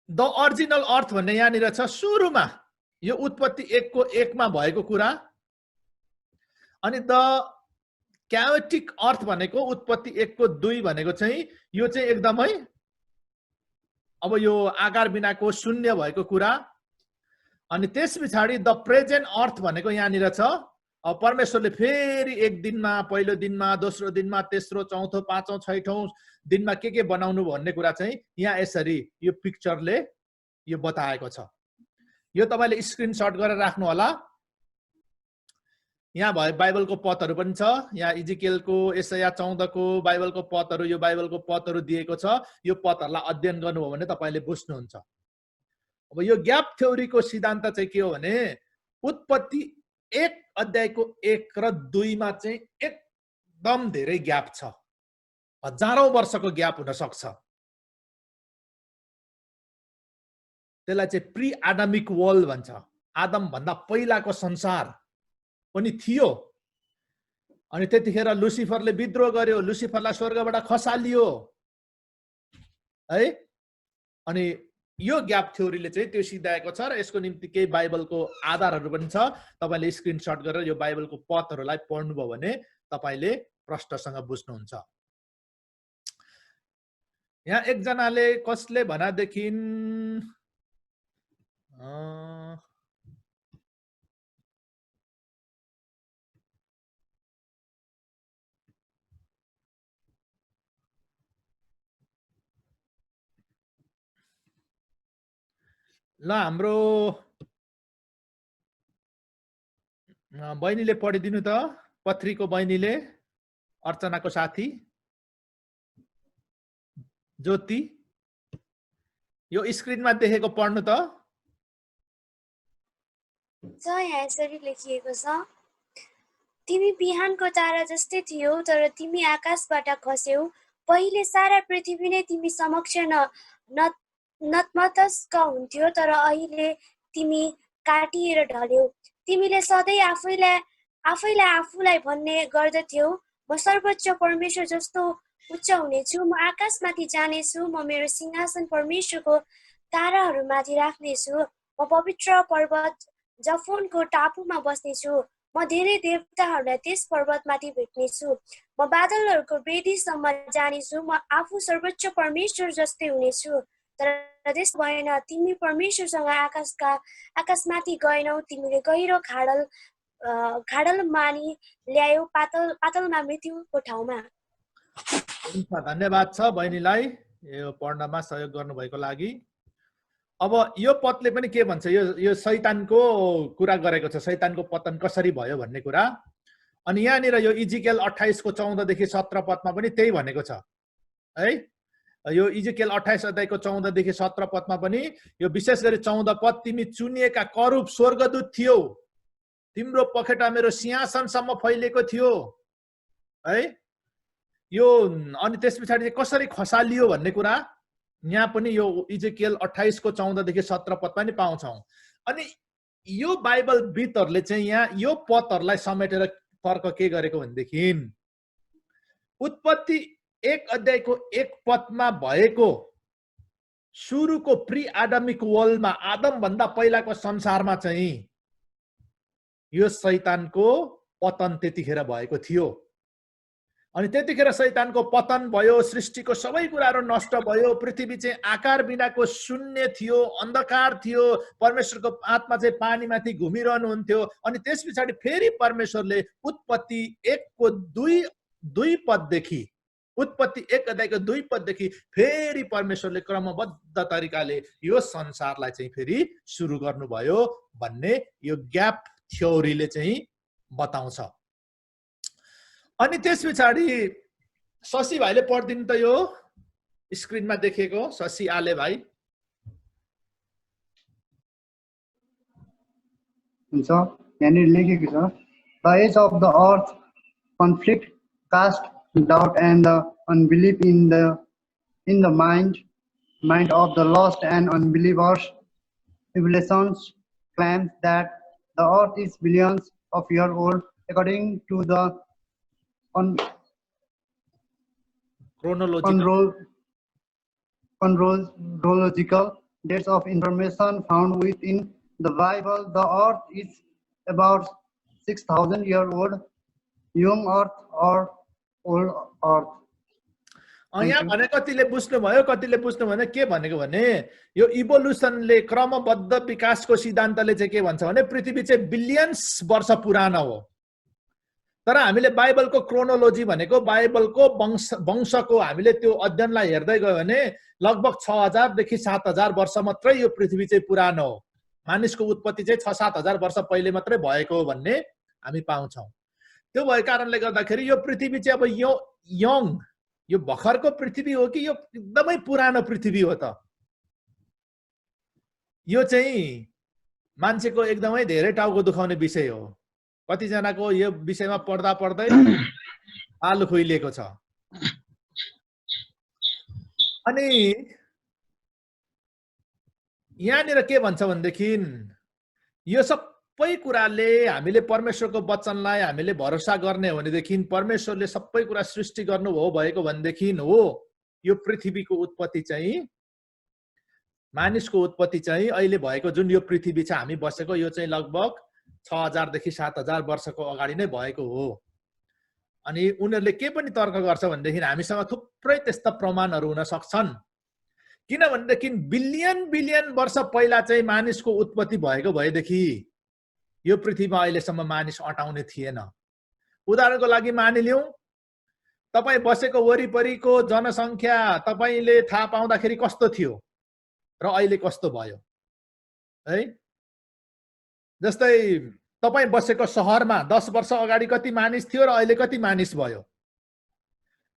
द ओरिजिनल अर्थ भन्ने यहाँनिर छ सुरुमा, यो उत्पत्ति 1 को 1 मा भएको कुरा। अनि द क्याओटिक अर्थ भनेको उत्पत्ति 1 को 2 भनेको चाहिँ यो चाहिँ एकदमै अब यो आकार बिनाको शून्य भएको कुरा। अनि त्यस पछाडि द प्रेजेन्ट अर्थ भनेको यहाँनिर छ। अब परमेश्वरले फेरि एक दिनमा, पहिलो दिनमा, दोस्रो दिनमा, तेस्रो, चौथो, पाँचौं, छैठौं दिनमा के बनाउनु भन्ने कुरा चाहिँ यहाँ यसरी यो पिक्चरले यो बताएको छ। यो तपाईले स्क्रिनशट गरेर राख्नु होला। यहाँ भयो बाइबलको पदहरू पनि छ। यहाँ इजिकेलको, यशाया 14 को बाइबलको पदहरू, यो बाइबलको पदहरू दिएको छ। यो पदहरूलाई अध्ययन गर्नुभयो भने तपाईले बुझ्नुहुन्छ। अब यो ग्याप थ्योरीको सिद्धान्त चाहिँ के हो भने उत्पत्ति 1 अध्यायको 1 र 2 मा चाहिँ एकदम धेरै ग्याप छ। हजारौं वर्षको ग्याप हुन सक्छ। त्यसलाई चाहिँ प्री आडमिक वर्ल्ड भन्छ। आदम भन्दा पहिलाको संसार पनि थियो। अनि त्यतिखेर लुसिफरले विद्रोह गर्यो, लुसिफरलाई स्वर्गबाट खसालियो है। अनि यो ग्याप थ्योरीले चाहिँ त्यो सिद्धाएको छ र यसको निम्ति केही बाइबलको आधारहरू पनि छ। तपाईले स्क्रिनशट गरेर यो बाइबलको पदहरूलाई पढ्नुभयो भने तपाईले प्रश्नसँग बुझ्नुहुन्छ। यहाँ एकजनाले कसले भनेदेखि ल हाम्रो बहिनीले पढिदिनु त, पत्रीको बहिनीले, अर्चनाको साथी ज्योति, यो स्क्रिनमा देखेको पढ्नु त। यहाँ यसरी लेखिएको छ, तिमी बिहानको तारा जस्तै थियौ तर तिमी आकाशबाट खस्यौ। पहिले सारा पृथ्वी नै तिमी समक्ष नतमस्तक हुन्थ्यो तर अहिले तिमी काटिएर ढल्यौ। तिमीले सधैँ आफूलाई भन्ने गर्दथ्यौ, म सर्वोच्च परमेश्वर जस्तो उच्च हुनेछु, म आकाशमाथि जानेछु, म मेरो सिंहासन परमेश्वरको ताराहरूमाथि राख्नेछु, म पवित्र पर्वत जफोनको टापुमा बस्नेछु, म धेरै देवताहरूलाई त्यस पर्वतमाथि भेट्नेछु, म बादलहरूको वेदीसम्म जानेछु, म आफू सर्वोच्च परमेश्वर जस्तै हुनेछु। तर त्यस भएन, तिमी परमेश्वरसँग आकाशमाथि गएनौ, तिमीले गहिरो खाडल मानि ल्यायौ, पातलमा मृत्युको ठाउँमा। धन्यवाद छ बहिनीलाई यो पढ्नमा सहयोग गर्नुभएको लागि। अब यो पदले पनि के भन्छ, यो शैतानको कुरा गरेको छ, शैतानको पतन कसरी भयो भन्ने कुरा। अनि यहाँनिर यो इजिकेल 28 को 14 देखि 17 पदमा पनि त्यही भनेको छ है। यो इजिकेल 28 अध्यायको 14 देखि 17 पदमा पनि यो विशेष गरी 14 पद, तिमी चुनिएका करूब स्वर्गदूत थियौ, तिम्रो पखेटा मेरो सिंहासनसम्म फैलिएको थियो है। यो अनि त्यस पछाडि कसरी खसालियो भन्ने कुरा यहाँ पनि यो इजेकियल 28 को 14 देखि 17 पदमा नि पाउँछौँ। अनि यो बाइबल विदहरूले चाहिँ यहाँ यो पदहरूलाई समेटेर तर्क के गरेको भनेदेखि उत्पत्ति 1 अध्यायको 1 पदमा भएको सुरुको प्री आदमिक वर्ल्डमा आदम भन्दा पहिलाको संसारमा चाहिँ यो शैतानको पतन त्यतिखेर भएको थियो। अनि त्यतिखेर शैतानको पतन भयो, सृष्टिको सबै कुराहरू नष्ट भयो, पृथ्वी चाहिँ आकार बिनाको शून्य थियो, अन्धकार थियो, परमेश्वरको आत्मा चाहिँ पानीमाथि घुमिरहनुहुन्थ्यो। अनि त्यस पछाडि फेरि परमेश्वरले उत्पत्ति 1 को 2 पददेखि उत्पत्ति 1 अध्यायको 2 पददेखि फेरि परमेश्वरले क्रमबद्ध तरिकाले यो संसारलाई चाहिँ फेरि सुरु गर्नुभयो भन्ने यो ग्याप थ्योरीले चाहिँ बताउँछ। अनि त्यस पछाडि शशि भाइले पढिदिनु त यो स्क्रिनमा देखेको, शशि आले भाइ। हुन्छ, यहाँनिर लेखेको छ, the age of the earth conflict cast doubt and the unbelief in the mind of the lost and unbelievers. Revelations claims that the earth is billions of years old according to the chronological dates of information found within the Bible. The earth is about 6,000 years old, young earth or old earth. यहाँ भने कतिले बुझ्नुभयो, कतिले बुझ्नु भने के भनेको भने यो इभोल्युसनले क्रमबद्ध विकासको सिद्धान्तले चाहिँ के भन्छ भने पृथ्वी चाहिँ बिलियन्स वर्ष पुरानो हो। तर हामीले बाइबलको क्रोनोलोजी भनेको बाइबलको वंशको हामीले त्यो अध्ययनलाई हेर्दै गयो भने लगभग 6000 देखि 7000 वर्ष मात्रै यो पृथ्वी चाहिँ पुरानो हो। मानिसको उत्पत्ति चाहिँ 6-7 हजार वर्ष पहिले मात्रै भएको हो भन्ने हामी पाउँछौँ। त्यो भएको कारणले गर्दाखेरि यो पृथ्वी चाहिँ अब यङ यो भर्खरको पृथ्वी हो कि यो एकदमै पुरानो पृथ्वी हो त? यो चाहिँ मान्छेको एकदमै धेरै टाउको दुखाउने विषय हो। कतिजनाको यो विषयमा पढ्दा पढ्दै आलु खुइलिएको छ। अनि यहाँनिर के भन्छ भनेदेखि यो सबै कुराले हामीले परमेश्वरको वचनलाई हामीले भरोसा गर्ने हो भनेदेखि परमेश्वरले सबै कुरा सृष्टि गर्नुभयो भएको भनेदेखि हो यो पृथ्वीको उत्पत्ति चाहिँ मानिसको उत्पत्ति चाहिँ अहिले भएको जुन यो पृथ्वी छ हामी बसेको यो चाहिँ लगभग 6000 देखि 7000 वर्षको अगाडि नै भएको हो। अनि उनीहरूले के पनि तर्क गर्छ भनेदेखि हामीसँग थुप्रै त्यस्ता प्रमाणहरू हुन सक्छन्। किनभनेदेखि बिलियन वर्ष पहिला चाहिँ मानिसको उत्पत्ति भएको भएदेखि यो पृथ्वीमा अहिलेसम्म मानिस अटाउने थिएन। उदाहरणको लागि मानिलिउँ तपाईँ बसेको वरिपरिको जनसङ्ख्या तपाईँले थाहा पाउँदाखेरि कस्तो थियो र अहिले कस्तो भयो है? जस्तै तपाईँ बसेको सहरमा 10 वर्ष अगाडि कति मानिस थियो र अहिले कति मानिस भयो?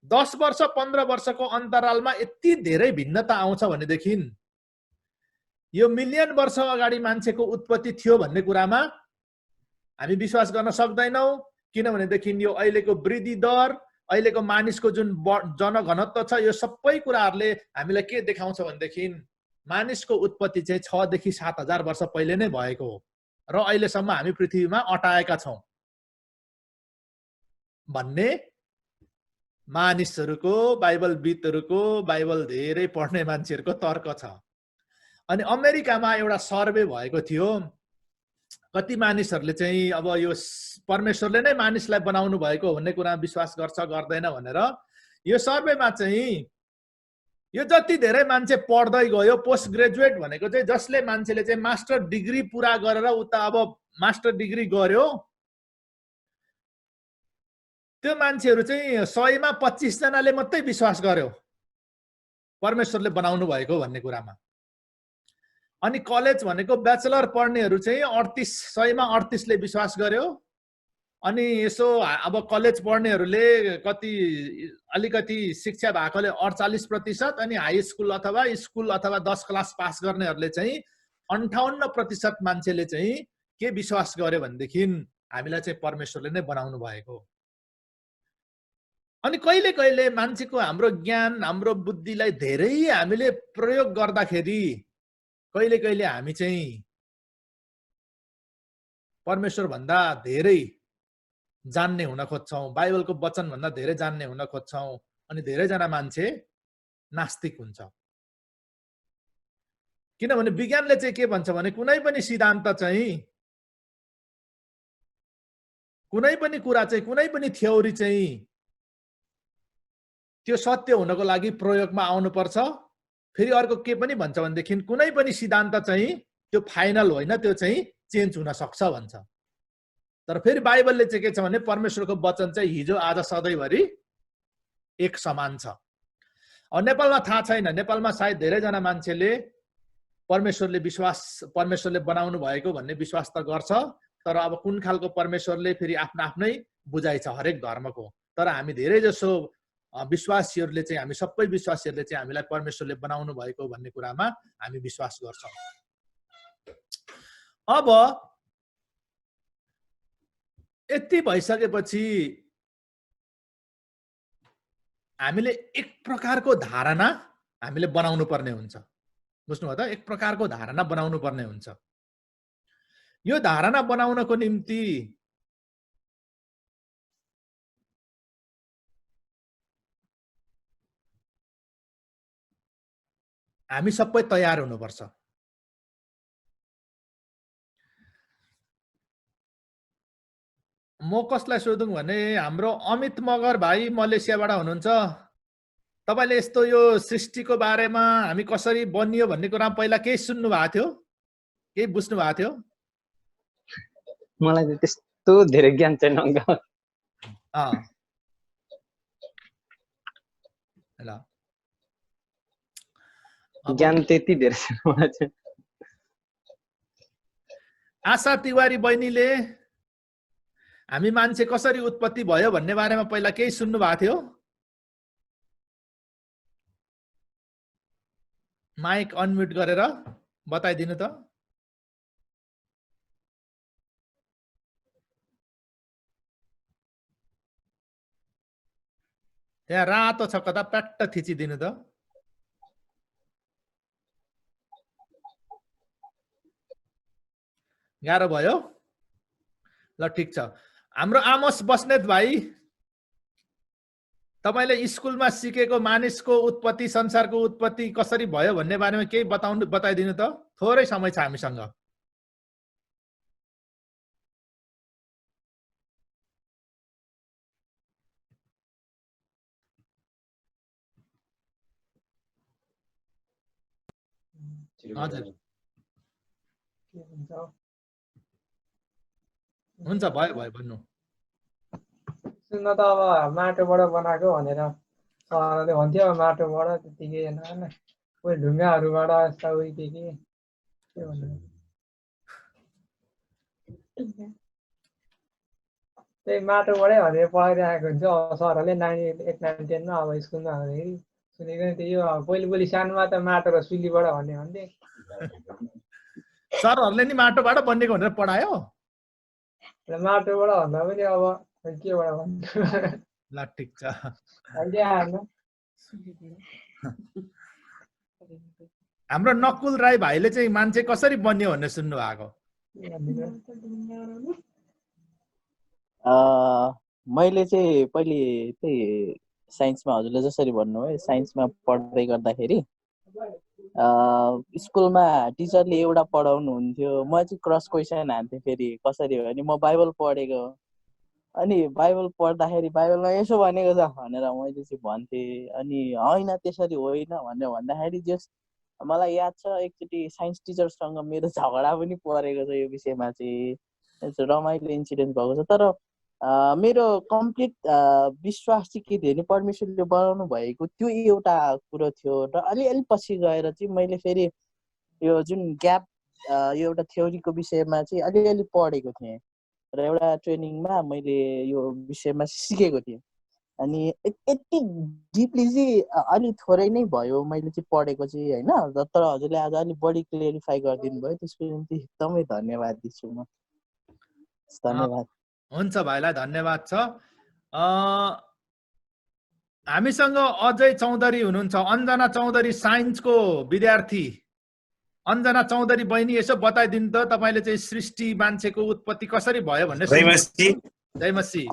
10 वर्ष 15 वर्षको अन्तरालमा यति धेरै भिन्नता आउँछ भनेदेखि यो मिलियन वर्ष अगाडि मान्छेको उत्पत्ति थियो भन्ने कुरामा हामी विश्वास गर्न सक्दैनौँ। किनभनेदेखि यो अहिलेको वृद्धि दर, अहिलेको मानिसको जुन जनघनत्व छ यो सबै कुराहरूले हामीलाई के देखाउँछ भनेदेखि मानिसको उत्पत्ति चाहिँ 6 देखि 7000 वर्ष पहिले नै भएको हो र अहिलेसम्म हामी पृथ्वीमा अटाएका छौँ भन्ने मानिसहरूको, बाइबलविदहरूको, बाइबल धेरै पढ्ने मान्छेहरूको तर्क छ। अनि अमेरिकामा एउटा सर्वे भएको थियो, कति मानिसहरूले चाहिँ अब यो परमेश्वरले नै मानिसलाई बनाउनु भएको भन्ने कुरा विश्वास गर्छ गर्दैन भनेर यो सर्वेमा चाहिँ यो जति धेरै मान्छे पढ्दै गयो, पोस्ट ग्रेजुएट भनेको चाहिँ जसले मान्छेले चाहिँ मास्टर डिग्री पुरा गरेर उता अब मास्टर डिग्री गर्यो त्यो मान्छेहरू चाहिँ 100 मा 25 जनाले मात्रै विश्वास गर्यो परमेश्वरले बनाउनु भएको भन्ने कुरामा। अनि कलेज भनेको ब्याचलर पढ्नेहरू चाहिँ 100 मा 38 ले विश्वास गर्यो। अनि यसो अब कलेज पढ्नेहरूले कति अलिकति शिक्षा भएकोले 48% अनि हाई स्कुल अथवा 10 क्लास पास गर्नेहरूले चाहिँ 58% मान्छेले चाहिँ के विश्वास गर्यो भनेदेखि हामीलाई चाहिँ परमेश्वरले नै बनाउनु भएको। अनि कहिले कहिले मान्छेको हाम्रो ज्ञान हाम्रो बुद्धिलाई धेरै हामीले प्रयोग गर्दाखेरि कहिले कहिले हामी चाहिँ परमेश्वर भन्दा धेरै जान्ने हुन खोज्छौँ, बाइबलको वचन भन्दा धेरै जान्ने हुन खोज्छौँ, अनि धेरैजना मान्छे नास्तिक हुन्छ। किनभने विज्ञानले चाहिँ के भन्छ भने कुनै पनि सिद्धान्त चाहिँ कुनै पनि कुरा चाहिँ कुनै पनि थ्योरी चाहिँ त्यो सत्य हुनको लागि प्रयोगमा आउनुपर्छ। फेरि अर्को के पनि भन्छ भनेदेखि कुनै पनि सिद्धान्त चाहिँ त्यो फाइनल होइन, त्यो चाहिँ चेन्ज हुन सक्छ भन्छ। तर फेरि बाइबलले चाहिँ के छ भने परमेश्वरको वचन चाहिँ हिजो आज सधैँभरि एक समान छ। नेपालमा थाहा छैन, नेपालमा सायद धेरैजना मान्छेले परमेश्वरले बनाउनु भएको भन्ने विश्वास त गर्छ, तर अब कुन खालको परमेश्वरले फेरि आफ्नो आफ्नै बुझाइ छ हरेक धर्मको। तर हामी धेरै जसो विश्वासीहरूले चाहिँ हामी सबै विश्वासीहरूले चाहिँ हामीलाई परमेश्वरले बनाउनु भएको भन्ने कुरामा हामी विश्वास गर्छौँ। अब यति भइसकेपछि हामीले एक प्रकारको धारणा हामीले बनाउनु पर्ने हुन्छ। बुझ्नुभयो त? एक प्रकारको धारणा बनाउनु पर्ने हुन्छ। यो धारणा बनाउनको निम्ति हामी सबै तयार हुनुपर्छ। म कसलाई सोधौँ भने हाम्रो अमित मगर भाइ मलेसियाबाट हुनुहुन्छ। तपाईले यस्तो यो सृष्टिको बारेमा हामी कसरी बनियो भन्ने कुरा पहिला केही सुन्नु भएको थियो, केही बुझ्नु भएको थियो? मलाई त्यस्तो धेरै ज्ञान छैन अङ्कल। ल ज्ञान त्यति धेरै छैन मलाई चाहिँ। आशा तिवारी बहिनीले हामी मान्छे कसरी उत्पत्ति भयो भन्ने बारेमा पहिला केही सुन्नु भएको थियो? माइक अनम्युट गरेर बताइदिनु त। त्यहाँ रातो छ कता प्याट्ट थिचिदिनु त। गाह्रो भयो? ल ठिक छ। हाम्रो आमोस बस्नेत भाइ, तपाईले स्कुलमा सिकेको मानिसको उत्पत्ति, संसारको उत्पत्ति कसरी भयो भन्ने बारेमा केही बताइदिनु त। थोरै समय छ हामीसँग। हजुर हुन्छ, भयो भयो भन्नु। सुन्न त अब माटोबाट बनाएको भनेर सरले भन्थ्यो, माटोबाट त्यतिकै होइन, कोही ढुङ्गाहरूबाट यस्ता उयो के भन्नु, त्यही माटोबाटै भनेर पढाइरहेको हुन्छ। अब सरहरूले 8, 9, 10 मा अब स्कुलमा हुँदाखेरि सुनेको नि त्यही हो। पहिले सानोमा त माटो र सुलीबाट भन्थे। सरहरूले नि माटोबाट बनेको भनेर पढायो? माटोबाट भन्दा पनि अब केबाट भन्नु। ल ठिक छ। हाम्रो नकुल राई भाइले चाहिँ मान्छे कसरी बन्यो भनेर सुन्नु भएको? मैले चाहिँ पहिले त्यही साइन्समा हजुरले जसरी भन्नुभयो, साइन्समा पढ्दै गर्दाखेरि स्कुलमा टिचरले एउटा पढाउनुहुन्थ्यो, म चाहिँ क्रस क्वेसन हान्थेँ। फेरि कसरी हो भने म बाइबल पढेको, अनि बाइबल पढ्दाखेरि बाइबलमा यसो भनेको छ भनेर मैले चाहिँ भन्थेँ। अनि होइन त्यसरी होइन भनेर भन्दाखेरि जस मलाई याद छ एकचोटि साइन्स टिचरसँग मेरो झगडा पनि परेको छ यो विषयमा चाहिँ। रमाइलो इन्सिडेन्ट भएको छ। तर मेरो कम्प्लिट विश्वास चाहिँ के थियो भने परमेश्वरले बनाउनु भएको त्यो एउटा कुरो थियो। र अलिअलि पछि गएर चाहिँ मैले फेरि यो जुन ग्याप यो एउटा थ्योरीको विषयमा चाहिँ अलिअलि पढेको थिएँ र एउटा ट्रेनिङमा मैले यो विषयमा सिकेको थिएँ। अनि यति डिपली चाहिँ अलिक थोरै नै भयो मैले चाहिँ पढेको चाहिँ होइन। तर हजुरले आज अलिक बढी क्लियरिफाई गरिदिनु भयो, त्यसको निम्ति एकदमै धन्यवाद दिन्छु म। धन्यवाद। हुन्छ भाइलाई धन्यवाद छ। हामीसँग अजय चौधरी हुनुहुन्छ, अञ्जना चौधरी साइन्सको विद्यार्थी। अञ्जना चौधरी बहिनी यसो बताइदिनु त तपाईले चाहिँ सृष्टि मान्छेको उत्पत्ति कसरी भयो भन्ने। जय मसी।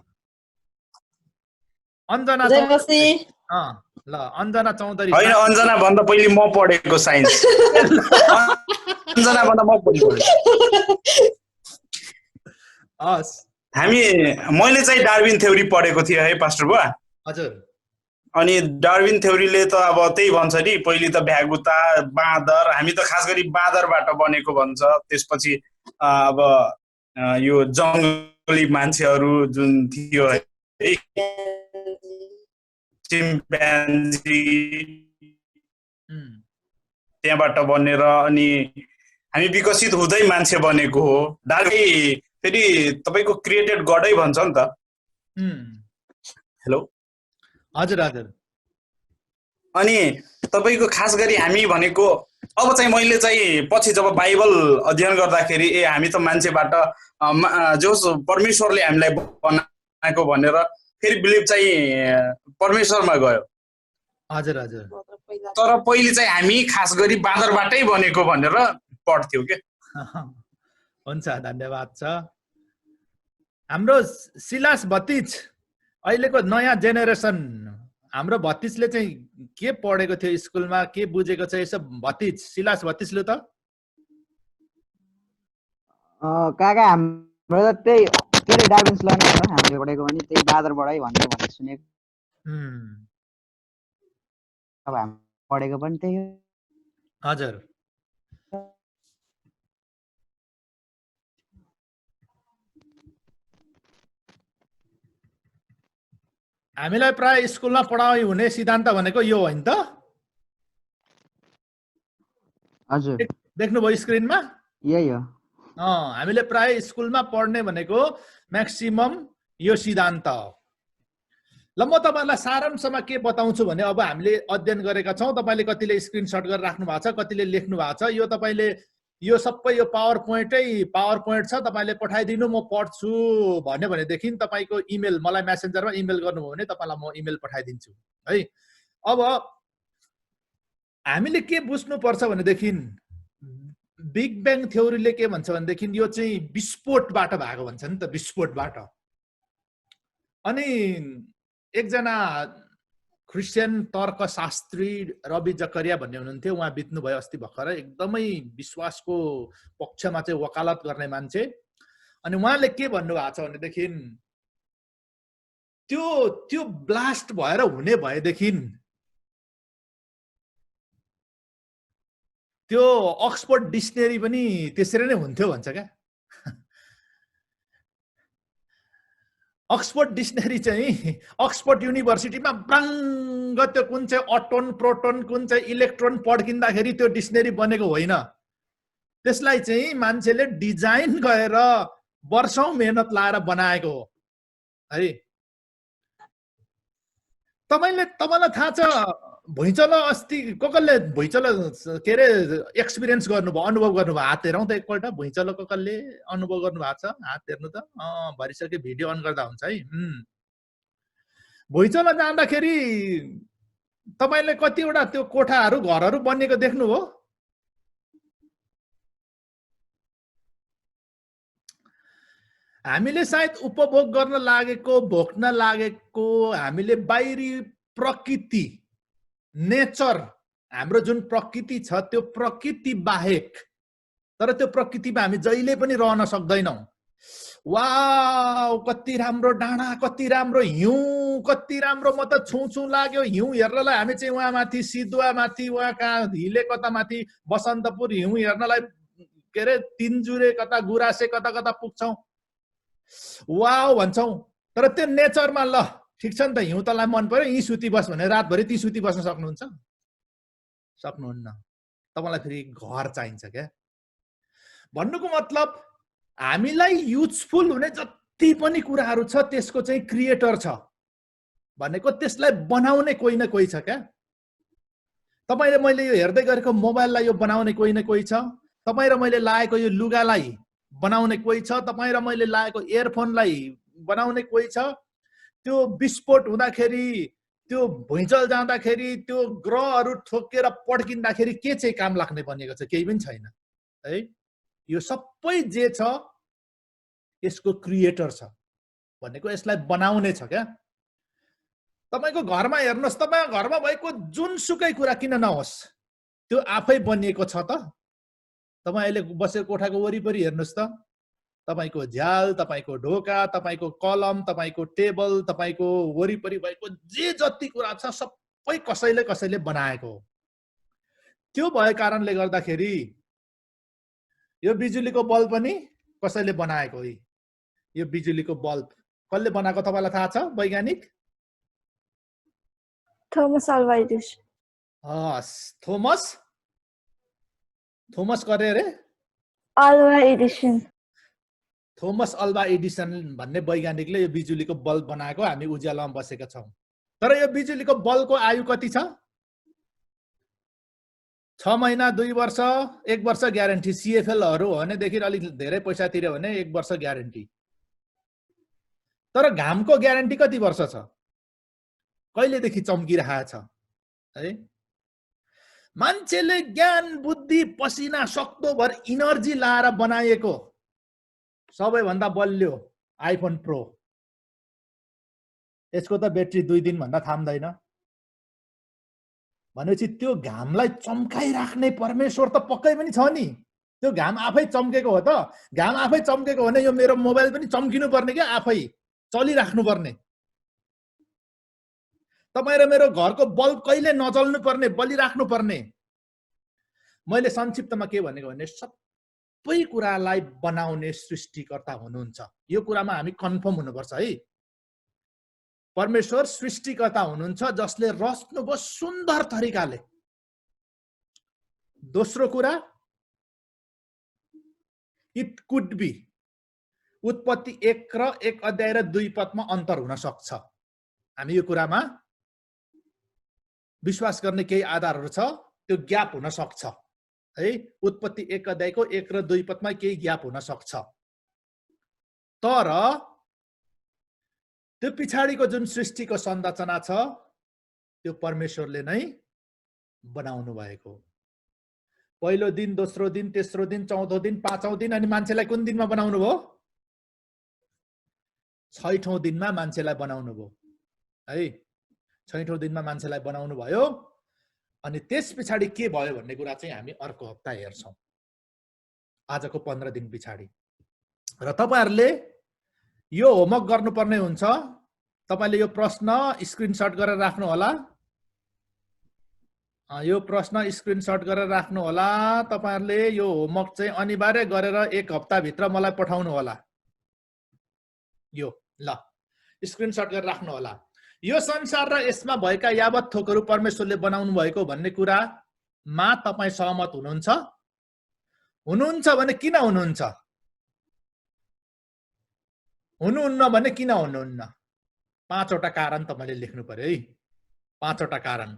अञ्जना चौधरी ल अञ्जना चौधरी हैन, अञ्जना भन्दा पहिले म पढेको साइन्स। अञ्जना भन्दा म पढेको। हस्, मैले चाहिँ डार्विन थ्योरी पढेको थिएँ है पास्टर बुवा। हजुर। अनि डार्विन थ्योरीले त अब त्यही भन्छ नि, पहिले त भ्यागुता, बाँदर, हामी त खास गरी बाँदरबाट बनेको भन्छ। त्यसपछि अब यो जङ्गली मान्छेहरू जुन थियो है, चिम्प्यान्जी, त्यहाँबाट बनेर अनि हामी विकसित हुँदै मान्छे बनेको हो। डार्विन फेरि तपाईको क्रिएटेड गडै भन्छ नि त। हेलो, हजुर हजुर। अनि तपाईको खास गरी हामी भनेको अब चाहिँ मैले चाहिँ पछि जब बाइबल अध्ययन गर्दाखेरि हामी त मान्छेबाट जो परमेश्वरले हामीलाई बनाएको भनेर फेरि बिलिभ चाहिँ परमेश्वरमा गयो। हजुर हजुर। तर पहिले चाहिँ हामी खास गरी बाँदरबाटै बनेको भनेर पढ्थ्यौ के। हुन्छ, धन्यवाद छ। हाम्रो सिलास भतिज, अहिलेको नयाँ जेनेरेसन, हाम्रो भतिजले चाहिँ के पढेको थियो स्कुलमा, के बुझेको छ, यसो भतिज सिलास भतिजले त काका हाम्रो त त्यही के रे डार्विन्स ल नै हो हामीले पढेको पनि त्यही बाँदरबाटै भन्ने सुनेको। अब हामी पढेको पनि त्यही हो। हजुर। हामीलाई प्राय स्कुलमा पढाइ हुने सिद्धान्त भनेको यो होइन त? हजुर, देख्नुभयो स्क्रिनमा? यही हो। हामीले प्राय स्कुलमा पढ्ने भनेको म्याक्सिमम यो सिद्धान्त हो। ल म तपाईहरुलाई सारांशमा के बताउँछु भने, अब हामीले अध्ययन गरेका छौं, तपाईले कतिले स्क्रिनशट गरेर राख्नु भएको छ, कतिले लेख्नु भएको छ। यो तपाईले यो सबै यो पावर पोइन्ट छ, तपाईले पठाइदिनु, म पढ्छु भन्यो भनेदेखि तपाईको इमेल मलाई मेसेन्जरमा इमेल गर्नुभयो भने तपाईलाई म इमेल पठाइदिन्छु है। अब हामीले के बुझ्नु पर्छ भनेदेखि बिग ब्याङ थ्योरीले के भन्छ भनेदेखि यो चाहिँ विस्फोटबाट भएको भन्छ नि त, विस्फोटबाट। अनि एकजना क्रिस्चियन तर्कशास्त्री रवि जकरिया भन्ने हुनुहुन्थ्यो, उहाँ बित्नु भयो अस्ति भर्खर, एकदमै विश्वासको पक्षमा चाहिँ वकालत गर्ने मान्छे। अनि उहाँले के भन्नुभएको छ भनेदेखि त्यो ब्लास्ट भएर हुने भएदेखि त्यो अक्सफोर्ड डिक्सनरी पनि त्यसरी नै हुन्थ्यो भन्छ क्या। अक्सफोर्ड डिक्सनरी चाहिँ अक्सफोर्ड युनिभर्सिटीमा ब्राङ्ग त्यो कुन चाहिँ अटोन, प्रोटोन, कुन चाहिँ इलेक्ट्रोन पढ्किँदाखेरि त्यो डिक्सनरी बनेको होइन। त्यसलाई चाहिँ मान्छेले डिजाइन गरेर वर्षौं मेहनत लाएर बनाएको हो है। तपाईलाई थाहा छ भुइँचलो अस्ति कसले भुइँचलो के अरे एक्सपिरियन्स गर्नुभयो, अनुभव गर्नुभयो? हात हेरौँ त एकपल्ट, भुइँचलो कसले अनुभव गर्नु भएको छ? हात हेर्नु त। भरिसक्यो, भिडियो अन गर्दा हुन्छ है। भुइँचलो जाँदाखेरि तपाईले कतिवटा त्यो कोठाहरू, घरहरू बनिएको देख्नुभयो? हामीले सायद उपभोग गर्न लागेको, भोग्न लागेको, हामीले बाहिरी प्रकृति, नेचर, हाम्रो जुन प्रकृति छ त्यो प्रकृति बाहेक, तर त्यो प्रकृतिमा हामी जहिले पनि रहन सक्दैनौँ। वाउ, कति राम्रो डाँडा, कति राम्रो हिउँ, कति राम्रो, म त छुँ लाग्यो हिउँ हेर्नलाई। हामी चाहिँ उहाँ माथि सिद्धुवा माथि, उहाँ कहाँ हिले कता माथि बसन्तपुर हिउँ हेर्नलाई के अरे तिनजुरे कता गुरासे कता कता पुग्छौँ, वाउ भन्छौँ। तर त्यो नेचरमा ल ठिक छ नि त, हिउँ तँलाई मन पर्यो, यहीँ सुती बस भने रातभरि ती सुती बस्न सक्नुहुन्छ? सक्नुहुन्न। तपाईँलाई फेरि घर चाहिन्छ क्या। भन्नुको मतलब हामीलाई युजफुल हुने जति पनि कुराहरू छ त्यसको चाहिँ क्रिएटर छ भनेको, त्यसलाई बनाउने कोही न कोही छ क्या। तपाईले मैले यो हेर्दै गरेको मोबाइललाई यो बनाउने कोही न कोही छ। तपाई र मैले लाएको यो लुगालाई बनाउने कोही छ। तपाई र मैले लाएको इयरफोनलाई बनाउने कोही छ। त्यो विस्फोट हुँदाखेरि त्यो भुइँचल जाँदाखेरि त्यो ग्रहहरू ठोकेर पड्किँदाखेरि के चाहिँ काम लाग्ने बनेको छ? केही पनि छैन है। यो सबै जे छ यसको क्रिएटर छ भनेको यसलाई बनाउने छ क्या। तपाईको घरमा हेर्नुहोस्, तपाईको घरमा भएको जुनसुकै कुरा किन नहोस् त्यो आफै बनिएको छ त। तपाईँ अहिले बसेको कोठाको वरिपरि हेर्नुहोस् त, तपाईको झ्याल, तपाईको ढोका, तपाईको कलम, तपाईको टेबल, तपाईको वरिपरि भएको जे जति कुरा छ सबै कसैले कसैले बनाएको हो। त्यो भएको कारणले गर्दाखेरि यो बिजुलीको बल्ब पनि कसैले बनाएको हो। यो बिजुलीको बल्ब कसले बनाएको तपाईलाई थाहा छ वैज्ञानिक? Thomas Alva Edison. थोमस गरे रे? Alva Edison. Thomas Alva Edison भन्ने वैज्ञानिकले यो बिजुलीको बल्ब बनाएको। हामी उज्यालोमा बसेका छौँ। तर यो बिजुलीको बल्बको आयु कति छ? 6 महिना, 2 वर्ष, 1 वर्ष ग्यारेन्टी। सिएफएलहरू हो भनेदेखि अलिक धेरै पैसा तिर्यो भने 1 वर्ष ग्यारेन्टी। तर घामको ग्यारेन्टी कति वर्ष छ? कहिलेदेखि चम्किरहेको छ है? मान्छेले ज्ञान, बुद्धि, पसिना, सक्दोभर इनर्जी लाएर बनाएको सबैभन्दा बलियो आइफोन प्रो, यसको त ब्याट्री 2 दिन भन्दा थाम्दैन। भनेपछि त्यो घामलाई चम्काइराख्ने परमेश्वर त पक्कै पनि छ नि। त्यो घाम आफै चम्केको हो त। घाम आफै चम्केको हो भने यो मेरो मोबाइल पनि चम्किनु पर्ने क्या, आफै चलिराख्नु पर्ने। तपाईँ र मेरो घरको बल्ब कहिले नचल्नु पर्ने, बलिराख्नु पर्ने। मैले संक्षिप्तमा के भनेको भने सबै कुरालाई बनाउने सृष्टिकर्ता हुनुहुन्छ। यो कुरामा हामी कन्फर्म हुनुपर्छ है। परमेश्वर सृष्टिकर्ता हुनुहुन्छ जसले रच्नुभयो सुन्दर तरिकाले। दोस्रो कुरा, इट कुड बी। उत्पत्ति 1 र 1 अध्याय र 2 पदमा अन्तर हुन सक्छ। हामी यो कुरामा विश्वास गर्ने केही आधारहरू छ। त्यो ग्याप हुन सक्छ है। उत्पत्ति 1 अध्यायको 1 र 2 पदमा केही ग्याप हुन सक्छ। तर त्यो पछाडिको जुन सृष्टिको संरचना छ त्यो परमेश्वरले नै बनाउनु भएको। पहिलो दिन, दोस्रो दिन, तेस्रो दिन, चौथो दिन, पाँचौं दिन, अनि मान्छेलाई कुन दिनमा बनाउनु भयो? 6औं दिनमा मान्छेलाई बनाउनु भयो है। 6औं दिनमा मान्छेलाई बनाउनु भयो। अनि त्यस पछाडि के भयो भन्ने कुरा चाहिँ हामी अर्को हप्ता हेर्छौँ, आजको 15 दिन पछाडि। र तपाईहरुले यो होमवर्क गर्नुपर्ने हुन्छ। तपाईले यो प्रश्न स्क्रिनशट गरेर राख्नु होला। यो प्रश्न स्क्रिनशट गरेर राख्नु होला। तपाईहरुले यो होमवर्क चाहिँ अनिवार्य गरेर 1 हप्ता भित्र मलाई पठाउनु होला। यो ल स्क्रिनशट गरेर राख्नु होला। यो संसार र यसमा भएका यावत थोकहरू परमेश्वरले बनाउनु भएको भन्ने कुरामा तपाई सहमत हुनुहुन्छ? हुनुहुन्छ भने किन हुनुहुन्छ? हुनुहुन्न भने किन हुनुहुन्न? 5 वटा कारण तपाईले लेख्नु पर्यो है। 5 वटा कारण।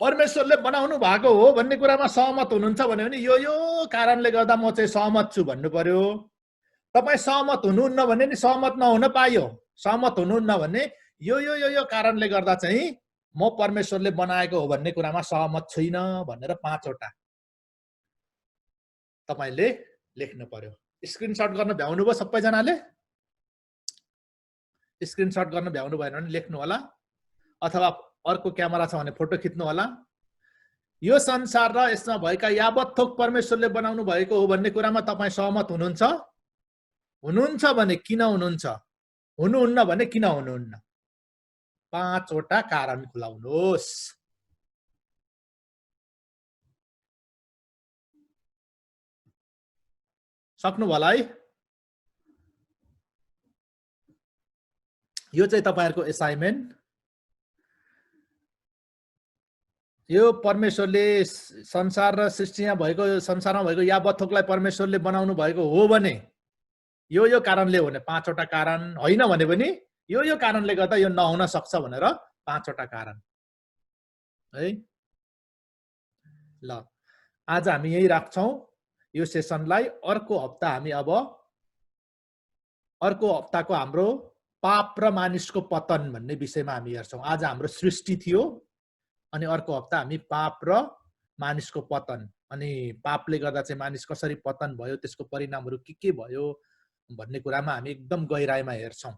परमेश्वरले बनाउनु भएको हो भन्ने कुरामा सहमत हुनुहुन्छ भने यो कारणले गर्दा म चाहिँ सहमत छु भन्नु पर्यो। तपाई सहमत हुनुहुन्न भने नि सहमत नहुन पाइयो। सहमत हुनुहुन्न भने यो कारणले गर्दा चाहिँ म परमेश्वरले बनाएको हो भन्ने कुरामा सहमत छैन भनेर 5 वटा तपाईले लेख्नु पर्यो। स्क्रिनशट गर्न भ्याउनु भयो सबैजनाले? स्क्रिनशट गर्न भ्याउनु भएन भने लेख्नु होला, अथवा अर्को क्यामेरा छ भने फोटो खिच्नु होला। यो संसार र यसमा भएका यावत थोक परमेश्वरले बनाउनु भएको हो भन्ने कुरामा तपाई सहमत हुनुहुन्छ? हुनुहुन्छ भने किन हुनुहुन्छ? हुनुहुन्न भने किन हुनुहुन्न? 5 वटा कारण खुलाउनुहोस्। सक्नु होला है? यो चाहिँ तपाईहरुको असाइनमेन्ट। यो परमेश्वरले संसार र सृष्टिमा भएको संसारमा भएको यावत थोकलाई परमेश्वरले बनाउनु भएको हो भने यो कारणले हो भने 5 वटा कारण, होइन भने पनि यो कारणले गर्दा यो नहुन सक्छ भनेर 5 वटा कारण है। ल आज हामी यही राख्छौं यो सेसनलाई। अर्को हप्ता हामी अब अर्को हप्ताको हाम्रो पाप र मानिसको पतन भन्ने विषयमा हामी हेर्छौँ। आज हाम्रो सृष्टि थियो अनि अर्को हप्ता हामी पाप र मानिसको पतन अनि पापले गर्दा चाहिँ मानिस कसरी पतन भयो, त्यसको परिणामहरू के भयो भन्ने कुरामा हामी एकदम गहिराइमा हेर्छौँ।